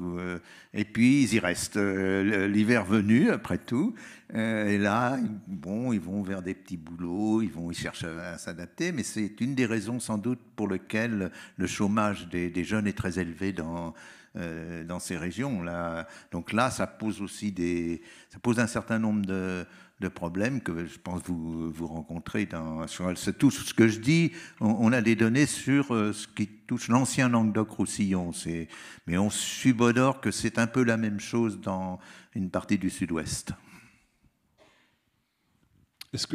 S2: et puis ils y restent l'hiver venu, après tout. Et là, ils vont vers des petits boulots, ils cherchent à s'adapter, mais c'est une des raisons sans doute pour lesquelles le chômage des jeunes est très élevé dans ces régions. Là. Donc là, ça pose aussi ça pose un certain nombre de problèmes que je pense vous rencontrez sur tout ce que je dis. On a des données sur ce qui touche l'ancien Languedoc-Roussillon, mais on subodore que c'est un peu la même chose dans une partie du sud-ouest.
S1: Est-ce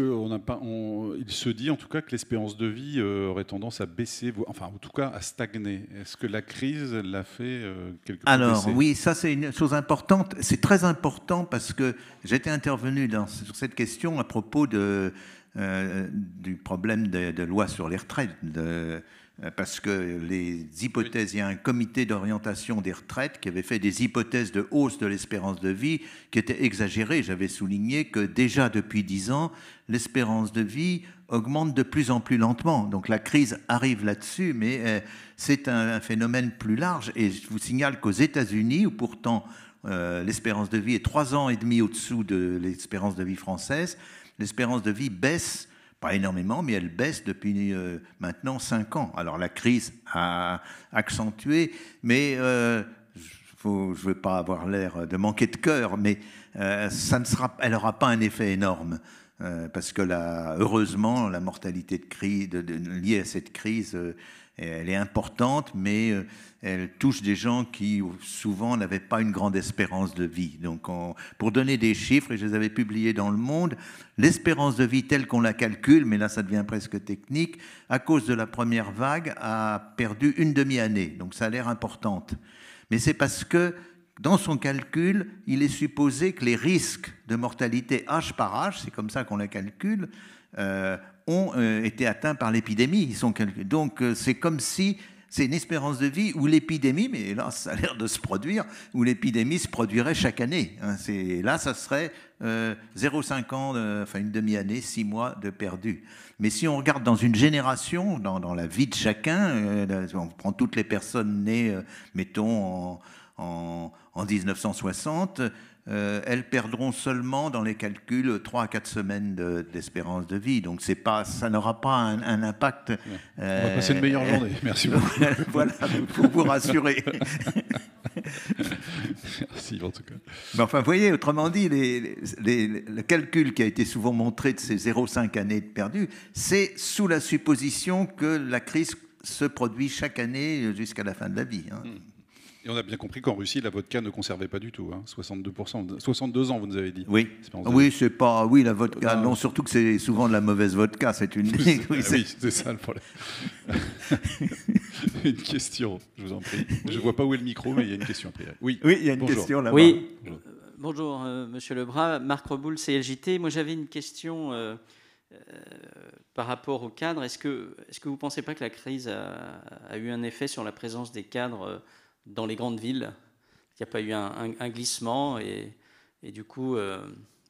S1: il se dit en tout cas que l'espérance de vie aurait tendance à baisser, enfin en tout cas à stagner. Est-ce que la crise l'a fait quelque peu
S2: Alors
S1: baisser?
S2: oui, ça c'est une chose importante. C'est très important parce que j'étais intervenu sur cette question à propos du problème de loi sur les retraites. Parce que les hypothèses, il y a un comité d'orientation des retraites qui avait fait des hypothèses de hausse de l'espérance de vie qui étaient exagérées. J'avais souligné que déjà depuis 10 ans, l'espérance de vie augmente de plus en plus lentement. Donc la crise arrive là-dessus, mais c'est un phénomène plus large. Et je vous signale qu'aux États-Unis, où pourtant l'espérance de vie est 3 ans et demi au-dessous de l'espérance de vie française, l'espérance de vie baisse. Pas énormément, mais elle baisse depuis maintenant 5 ans. Alors la crise a accentué, mais je ne veux pas avoir l'air de manquer de cœur, mais elle n'aura pas un effet énorme. Parce que heureusement, la mortalité liée à cette crise, elle est importante, mais elle touche des gens qui souvent n'avaient pas une grande espérance de vie. Donc, pour donner des chiffres, et je les avais publiés dans Le Monde, l'espérance de vie telle qu'on la calcule, mais là ça devient presque technique, à cause de la première vague, a perdu une demi-année. Donc ça a l'air importante. Mais c'est parce que dans son calcul, il est supposé que les risques de mortalité âge par âge, c'est comme ça qu'on la calcule, ont été atteints par l'épidémie. Donc c'est comme si c'est une espérance de vie où l'épidémie, mais là ça a l'air de se produire, où l'épidémie se produirait chaque année. Là ça serait 0,5 ans, enfin une demi-année, 6 mois de perdu. Mais si on regarde dans une génération, dans la vie de chacun, on prend toutes les personnes nées, mettons, en 1960, elles perdront seulement dans les calculs 3 à 4 semaines d'espérance de vie. Donc ça n'aura pas un impact.
S1: On va passer une meilleure journée. Merci beaucoup.
S2: Voilà, pour vous rassurer.
S1: Merci en tout cas.
S2: Mais enfin, vous voyez, autrement dit, le calcul qui a été souvent montré de ces 0,5 années de perdu, c'est sous la supposition que la crise se produit chaque année jusqu'à la fin de la vie.
S1: Et on a bien compris qu'en Russie, la vodka ne conservait pas du tout. 62%, 62 ans, vous nous avez dit.
S2: Oui, c'est pas. Oui, la vodka. Non, surtout que c'est souvent de la mauvaise vodka. C'est une.
S1: Oui, c'est ça le problème. Une question, je vous en prie. Je ne vois pas où est le micro, mais il y a une question après. Oui,
S2: il y a une question là-bas.
S3: Oui, bonjour, Monsieur Lebras. Marc Reboul, CLJT. Moi, j'avais une question par rapport aux cadres. Est-ce que vous ne pensez pas que la crise a eu un effet sur la présence des cadres dans les grandes villes? Il n'y a pas eu un glissement et du coup,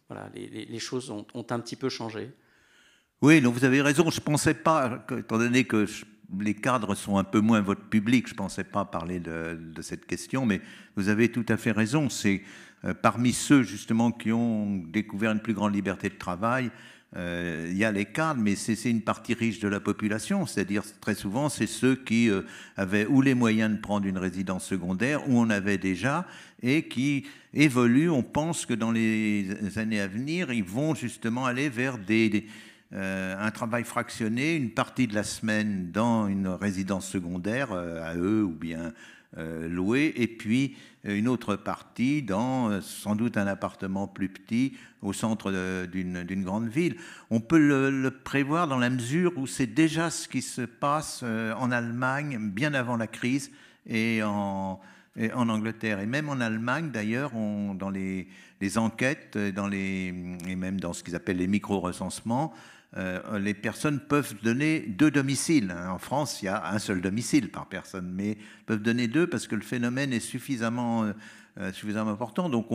S3: voilà, les choses ont un petit peu changé.
S2: Oui, donc vous avez raison. Je ne pensais pas, étant donné que les cadres sont un peu moins votre public, je ne pensais pas parler de cette question, mais vous avez tout à fait raison. C'est parmi ceux justement qui ont découvert une plus grande liberté de travail, il y a les cadres, mais c'est une partie riche de la population, c'est-à-dire très souvent c'est ceux qui avaient ou les moyens de prendre une résidence secondaire ou en avaient déjà et qui évoluent. On pense que dans les années à venir, ils vont justement aller vers un travail fractionné, une partie de la semaine dans une résidence secondaire à eux ou bien louée, et puis une autre partie dans sans doute un appartement plus petit au centre d'une grande ville. On peut le prévoir dans la mesure où c'est déjà ce qui se passe en Allemagne bien avant la crise et en Angleterre. Et même en Allemagne, d'ailleurs, dans les enquêtes et même dans ce qu'ils appellent les micro-recensements, les personnes peuvent donner 2 domiciles. En France, il y a un seul domicile par personne, mais peuvent donner 2 parce que le phénomène est suffisamment important. Donc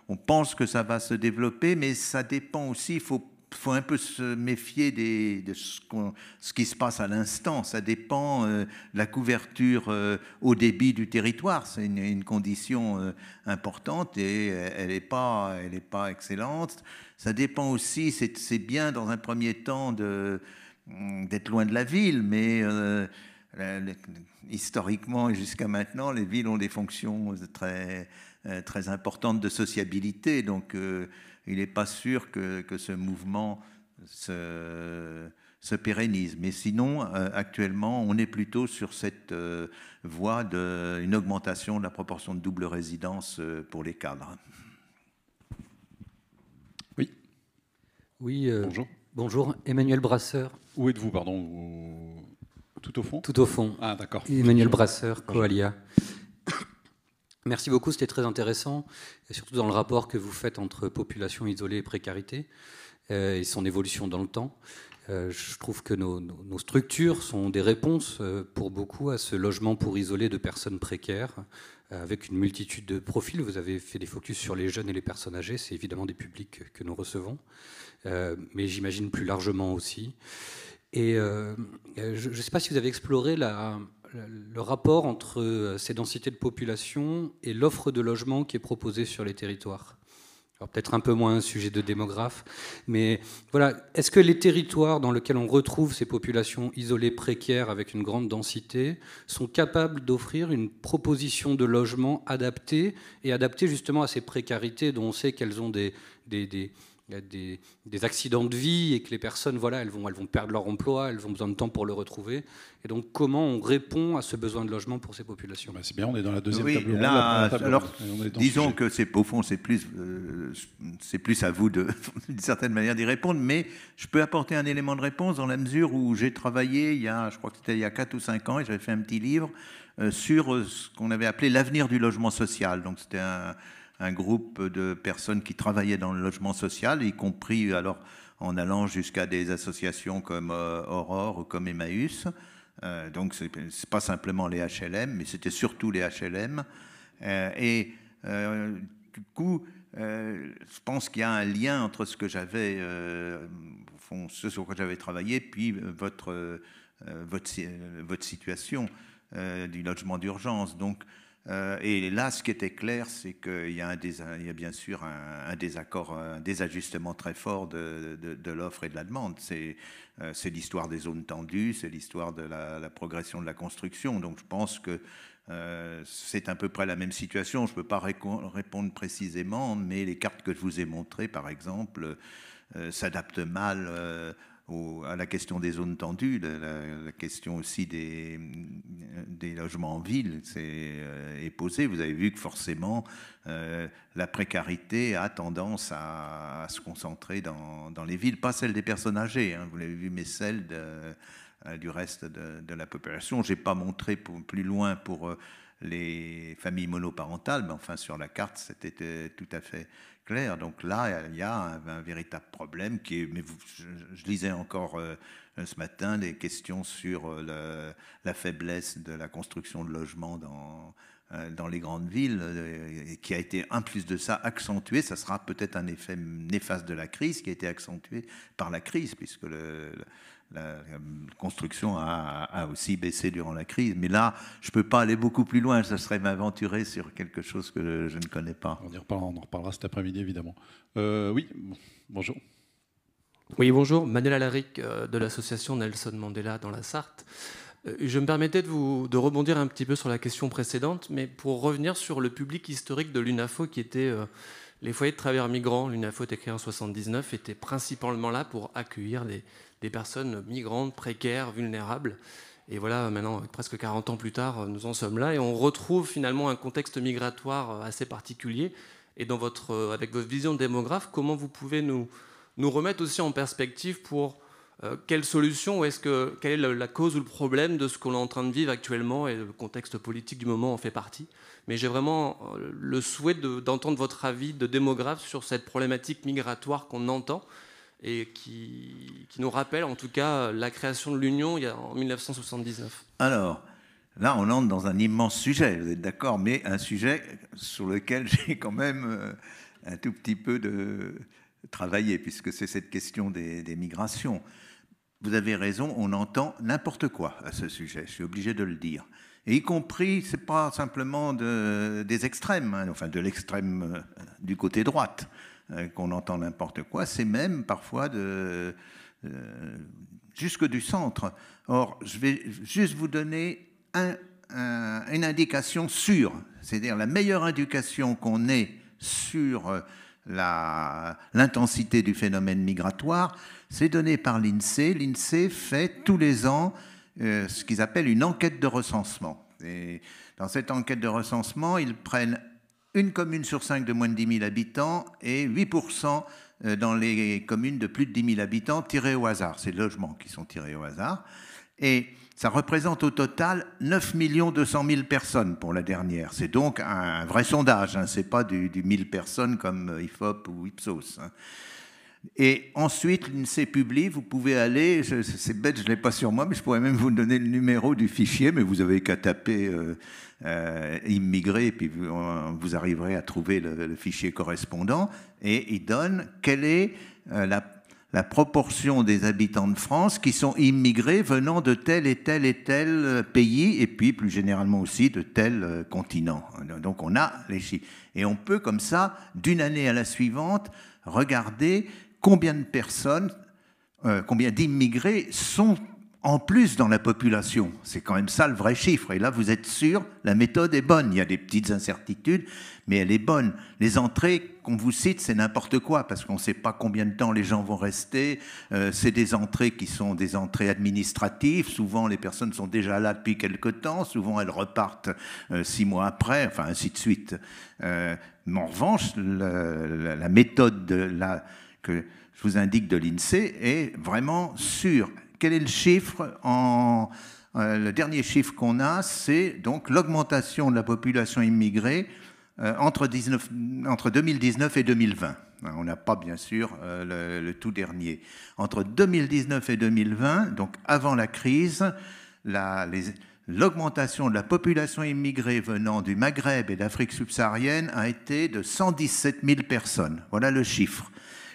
S2: on pense que ça va se développer, mais ça dépend aussi, il faut un peu se méfier de ce qui se passe à l'instant. Ça dépend de la couverture au débit du territoire. C'est une condition importante et elle n'est pas excellente. Ça dépend aussi, c'est bien dans un premier temps d'être loin de la ville, mais historiquement et jusqu'à maintenant, les villes ont des fonctions très importantes de sociabilité. Donc il n'est pas sûr que ce mouvement se pérennise. Mais sinon, actuellement, on est plutôt sur cette voie d'une augmentation de la proportion de double résidence pour les cadres.
S1: Oui.
S4: Oui.
S1: Bonjour.
S4: Bonjour, Emmanuel Brasseur.
S1: Où êtes-vous, pardon? Tout au fond?
S4: Tout au fond.
S1: Ah, d'accord.
S4: Emmanuel Brasseur, Coalia. Merci beaucoup, c'était très intéressant, et surtout dans le rapport que vous faites entre population isolée et précarité, et son évolution dans le temps. Je trouve que nos structures sont des réponses pour beaucoup à ce logement pour isolés de personnes précaires, avec une multitude de profils. Vous avez fait des focus sur les jeunes et les personnes âgées, c'est évidemment des publics que nous recevons, mais j'imagine plus largement aussi. Et je ne sais pas si vous avez exploré le rapport entre ces densités de population et l'offre de logement qui est proposée sur les territoires. Alors peut-être un peu moins un sujet de démographe, mais voilà, est-ce que les territoires dans lesquels on retrouve ces populations isolées précaires avec une grande densité sont capables d'offrir une proposition de logement adaptée, et adaptée justement à ces précarités dont on sait qu'elles ont des accidents de vie et que les personnes, voilà, elles vont perdre leur emploi, elles ont besoin de temps pour le retrouver. Et donc, comment on répond à ce besoin de logement pour ces populations?
S1: C'est bien, on est dans la deuxième
S2: oui,
S1: table ronde.
S2: Là, alors, disons que au fond, c'est plus à vous, d'une certaine manière, d'y répondre, mais je peux apporter un élément de réponse dans la mesure où j'ai travaillé, je crois que c'était il y a 4 ou 5 ans, et j'avais fait un petit livre sur ce qu'on avait appelé l'avenir du logement social. Donc, c'était un groupe de personnes qui travaillaient dans le logement social, y compris alors en allant jusqu'à des associations comme Aurore ou comme Emmaüs. Donc c'est pas simplement les HLM, mais c'était surtout les HLM. Du coup, je pense qu'il y a un lien entre ce que j'avais, au fond, ce sur quoi j'avais travaillé, puis votre situation du logement d'urgence. Donc et là, ce qui était clair, c'est qu'il y a bien sûr un désaccord, un désajustement très fort de l'offre et de la demande. C'est l'histoire des zones tendues, c'est l'histoire de la progression de la construction. Donc je pense que c'est à peu près la même situation. Je ne peux pas répondre précisément, mais les cartes que je vous ai montrées, par exemple, s'adaptent mal à la question des zones tendues, la question aussi des logements en ville est posée. Vous avez vu que forcément la précarité a tendance à se concentrer dans les villes, pas celle des personnes âgées, hein, vous l'avez vu, mais celle du reste de la population. Je n'ai pas montré plus loin pour les familles monoparentales, mais enfin sur la carte c'était tout à fait clair. Donc là, il y a un véritable problème qui est. Mais je lisais encore ce matin des questions sur la faiblesse de la construction de logements dans les grandes villes, et qui a été, en plus de ça, accentué. Ça sera peut-être un effet néfaste de la crise, qui a été accentué par la crise, puisque la construction a aussi baissé durant la crise. Mais là, je ne peux pas aller beaucoup plus loin. Ça serait m'aventurer sur quelque chose que je ne connais pas.
S1: On en reparlera cet après-midi, évidemment. Oui, bonjour.
S5: Oui, bonjour. Manuel Alaric de l'association Nelson Mandela dans la Sarthe. Je me permettais de rebondir un petit peu sur la question précédente, mais pour revenir sur le public historique de l'UNAFO qui était les foyers de travailleurs migrants. L'UNAFO est créé en 1979, était principalement là pour accueillir des personnes migrantes, précaires, vulnérables. Et voilà, maintenant, presque 40 ans plus tard, nous en sommes là et on retrouve finalement un contexte migratoire assez particulier. Et avec votre vision de démographe, comment vous pouvez nous remettre aussi en perspective pour quelle solution, ou quelle est la cause ou le problème de ce qu'on est en train de vivre actuellement, et le contexte politique du moment en fait partie. Mais j'ai vraiment le souhait d'entendre votre avis de démographe sur cette problématique migratoire qu'on entend et qui nous rappelle en tout cas la création de l'Union en 1979.
S2: Alors, là on entre dans un immense sujet, vous êtes d'accord, mais un sujet sur lequel j'ai quand même un tout petit peu de travailler, puisque c'est cette question des migrations. Vous avez raison, on entend n'importe quoi à ce sujet, je suis obligé de le dire. Et y compris, ce n'est pas simplement des extrêmes, hein, enfin de l'extrême du côté droite qu'on entend n'importe quoi, c'est même parfois jusque du centre. Or, je vais juste vous donner une indication sûre, c'est-à-dire la meilleure indication qu'on ait sur l'intensité du phénomène migratoire, c'est donné par l'INSEE. L'INSEE fait tous les ans ce qu'ils appellent une enquête de recensement. Et dans cette enquête de recensement, ils prennent une commune sur 5 de moins de 10 000 habitants et 8% dans les communes de plus de 10 000 habitants tirés au hasard. C'est les logements qui sont tirés au hasard. Et ça représente au total 9 200 000 personnes pour la dernière. C'est donc un vrai sondage, hein. Ce n'est pas du 1000 personnes comme IFOP ou Ipsos, hein. Et ensuite, l'INSEE publie, vous pouvez aller, c'est bête, je ne l'ai pas sur moi, mais je pourrais même vous donner le numéro du fichier, mais vous avez qu'à taper immigré, et puis vous arriverez à trouver le fichier correspondant, et il donne quelle est la proportion des habitants de France qui sont immigrés venant de tel et tel et tel pays, et puis plus généralement aussi de tel continent. Donc on a les chiffres. Et on peut comme ça, d'une année à la suivante, regarder combien de personnes, combien d'immigrés sont en plus dans la population. C'est quand même ça le vrai chiffre. Et là, vous êtes sûr, la méthode est bonne. Il y a des petites incertitudes, mais elle est bonne. Les entrées qu'on vous cite, c'est n'importe quoi, parce qu'on ne sait pas combien de temps les gens vont rester. C'est des entrées qui sont des entrées administratives. Souvent, les personnes sont déjà là depuis quelque temps. Souvent, elles repartent 6 mois après, enfin, ainsi de suite. Mais en revanche, la méthode que je vous indique de l'INSEE est vraiment sûre. Quel est le chiffre le dernier chiffre qu'on a, c'est donc l'augmentation de la population immigrée entre 2019 et 2020. On n'a pas, bien sûr, le tout dernier. Entre 2019 et 2020, donc avant la crise, l'augmentation de la population immigrée venant du Maghreb et d'Afrique subsaharienne a été de 117 000 personnes. Voilà le chiffre.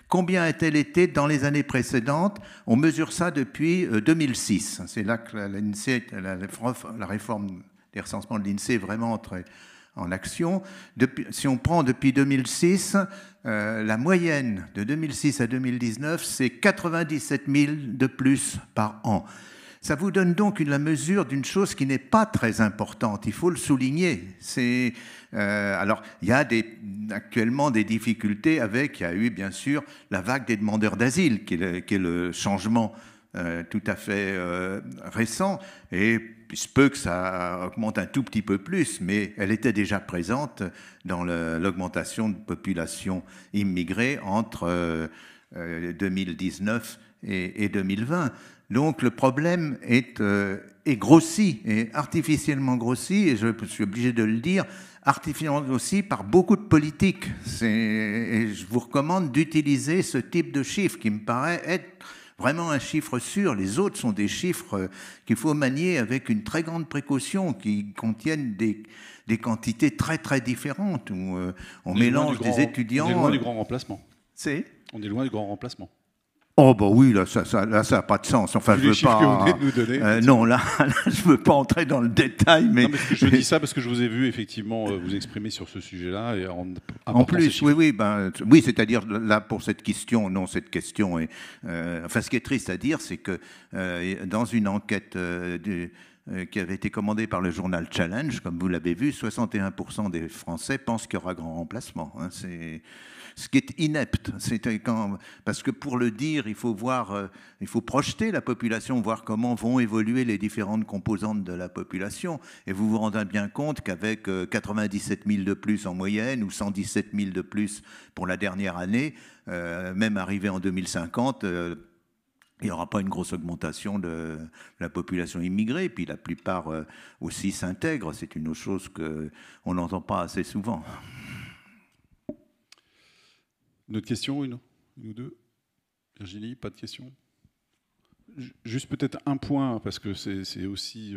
S2: Combien a-t-elle été dans les années précédentes? On mesure ça depuis 2006. C'est là que la réforme des recensements de l'INSEE est vraiment entrée en action. Si on prend depuis 2006, la moyenne de 2006 à 2019, c'est 97 000 de plus par an. Ça vous donne donc la mesure d'une chose qui n'est pas très importante, il faut le souligner. Alors, il y a actuellement des difficultés il y a eu bien sûr la vague des demandeurs d'asile, qui est le changement tout à fait récent, et il se peut que ça augmente un tout petit peu plus, mais elle était déjà présente dans l'augmentation de population immigrée entre 2019 et 2020. Donc le problème est grossi, est artificiellement grossi, et je suis obligé de le dire, artificiellement grossi par beaucoup de politiques. Et je vous recommande d'utiliser ce type de chiffre qui me paraît être vraiment un chiffre sûr. Les autres sont des chiffres qu'il faut manier avec une très grande précaution, qui contiennent des quantités très très différentes, où on mélange des étudiants...
S1: On est loin du grand remplacement. On est loin du grand remplacement.
S2: Oh bah oui, là ça n'a pas de sens. Enfin,
S1: je veux pas. Que vous venez de nous donner.
S2: Non, là, je veux pas entrer dans le détail, mais.
S1: Non, je dis ça parce que je vous ai vu effectivement vous exprimer sur ce sujet-là et
S2: en plus, oui, c'est-à-dire là pour cette question, cette question est. Enfin, ce qui est triste à dire, c'est que dans une enquête qui avait été commandée par le journal Challenge, comme vous l'avez vu, 61% des Français pensent qu'il y aura grand remplacement. Hein, c'est ce qui est inepte, parce que pour le dire, il faut projeter la population, voir comment vont évoluer les différentes composantes de la population, et vous vous rendez bien compte qu'avec 97 000 de plus en moyenne, ou 117 000 de plus pour la dernière année, même arrivé en 2050, il n'y aura pas une grosse augmentation de la population immigrée, puis la plupart aussi s'intègrent, c'est une autre chose qu'on n'entend pas assez souvent.
S1: Une autre question, une ou deux? Virginie, pas de questions? Juste peut-être un point, parce que c'est aussi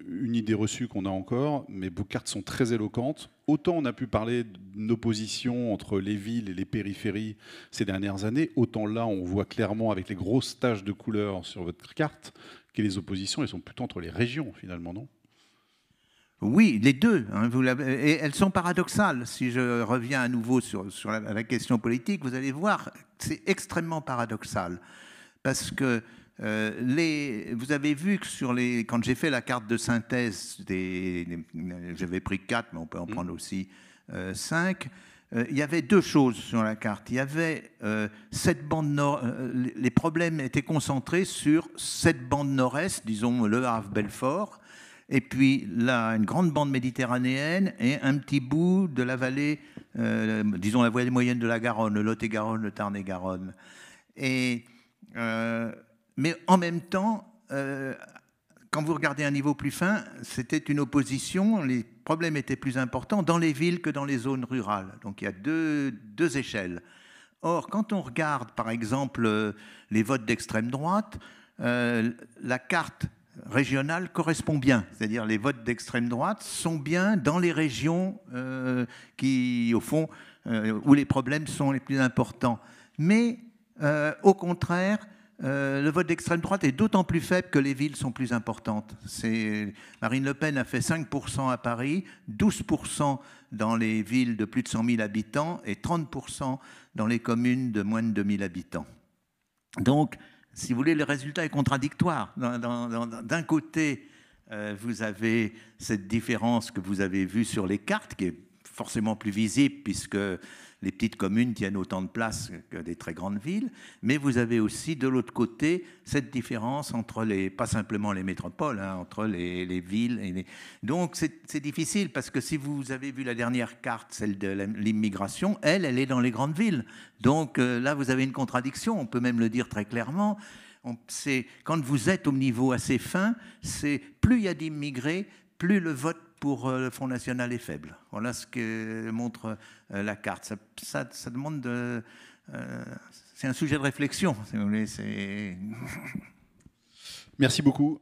S1: une idée reçue qu'on a encore, mais vos cartes sont très éloquentes. Autant on a pu parler d'une opposition entre les villes et les périphéries ces dernières années, autant là on voit clairement avec les grosses taches de couleur sur votre carte que les oppositions elles sont plutôt entre les régions finalement, non?
S2: Oui, les deux. Hein, et elles sont paradoxales. Si je reviens à nouveau sur la question politique, vous allez voir, c'est extrêmement paradoxal. Parce que vous avez vu que quand j'ai fait la carte de synthèse, j'avais pris 4, mais on peut en prendre aussi 5, il y avait deux choses sur la carte. Il y avait cette bande nord, les problèmes étaient concentrés sur cette bande nord-est, disons Le Havre-Belfort. et puis là, une grande bande méditerranéenne et un petit bout de la vallée, disons la vallée moyenne de la Garonne, le Lot-et-Garonne, le Tarn-et-Garonne. Mais en même temps, quand vous regardez un niveau plus fin, c'était une opposition, les problèmes étaient plus importants dans les villes que dans les zones rurales. Donc il y a deux échelles. Or, quand on regarde, par exemple, les votes d'extrême droite, la carte régionale correspond bien. C'est-à-dire les votes d'extrême droite sont bien dans les régions qui, au fond, où les problèmes sont les plus importants. Mais, au contraire, le vote d'extrême droite est d'autant plus faible que les villes sont plus importantes. Marine Le Pen a fait 5% à Paris, 12% dans les villes de plus de 100 000 habitants et 30% dans les communes de moins de 2 000 habitants. Donc, si vous voulez, le résultat est contradictoire. D'un côté, vous avez cette différence que vous avez vue sur les cartes, qui est forcément plus visible puisque les petites communes tiennent autant de place que des très grandes villes, mais vous avez aussi de l'autre côté cette différence entre pas simplement les métropoles, hein, entre les villes. Donc c'est difficile parce que si vous avez vu la dernière carte, celle de l'immigration, elle est dans les grandes villes. Donc là, vous avez une contradiction, on peut même le dire très clairement. Quand vous êtes au niveau assez fin, c'est plus il y a d'immigrés, plus le vote pour le Front National est faible. Voilà ce que montre la carte. Ça demande c'est un sujet de réflexion, si vous voulez.
S1: Merci beaucoup.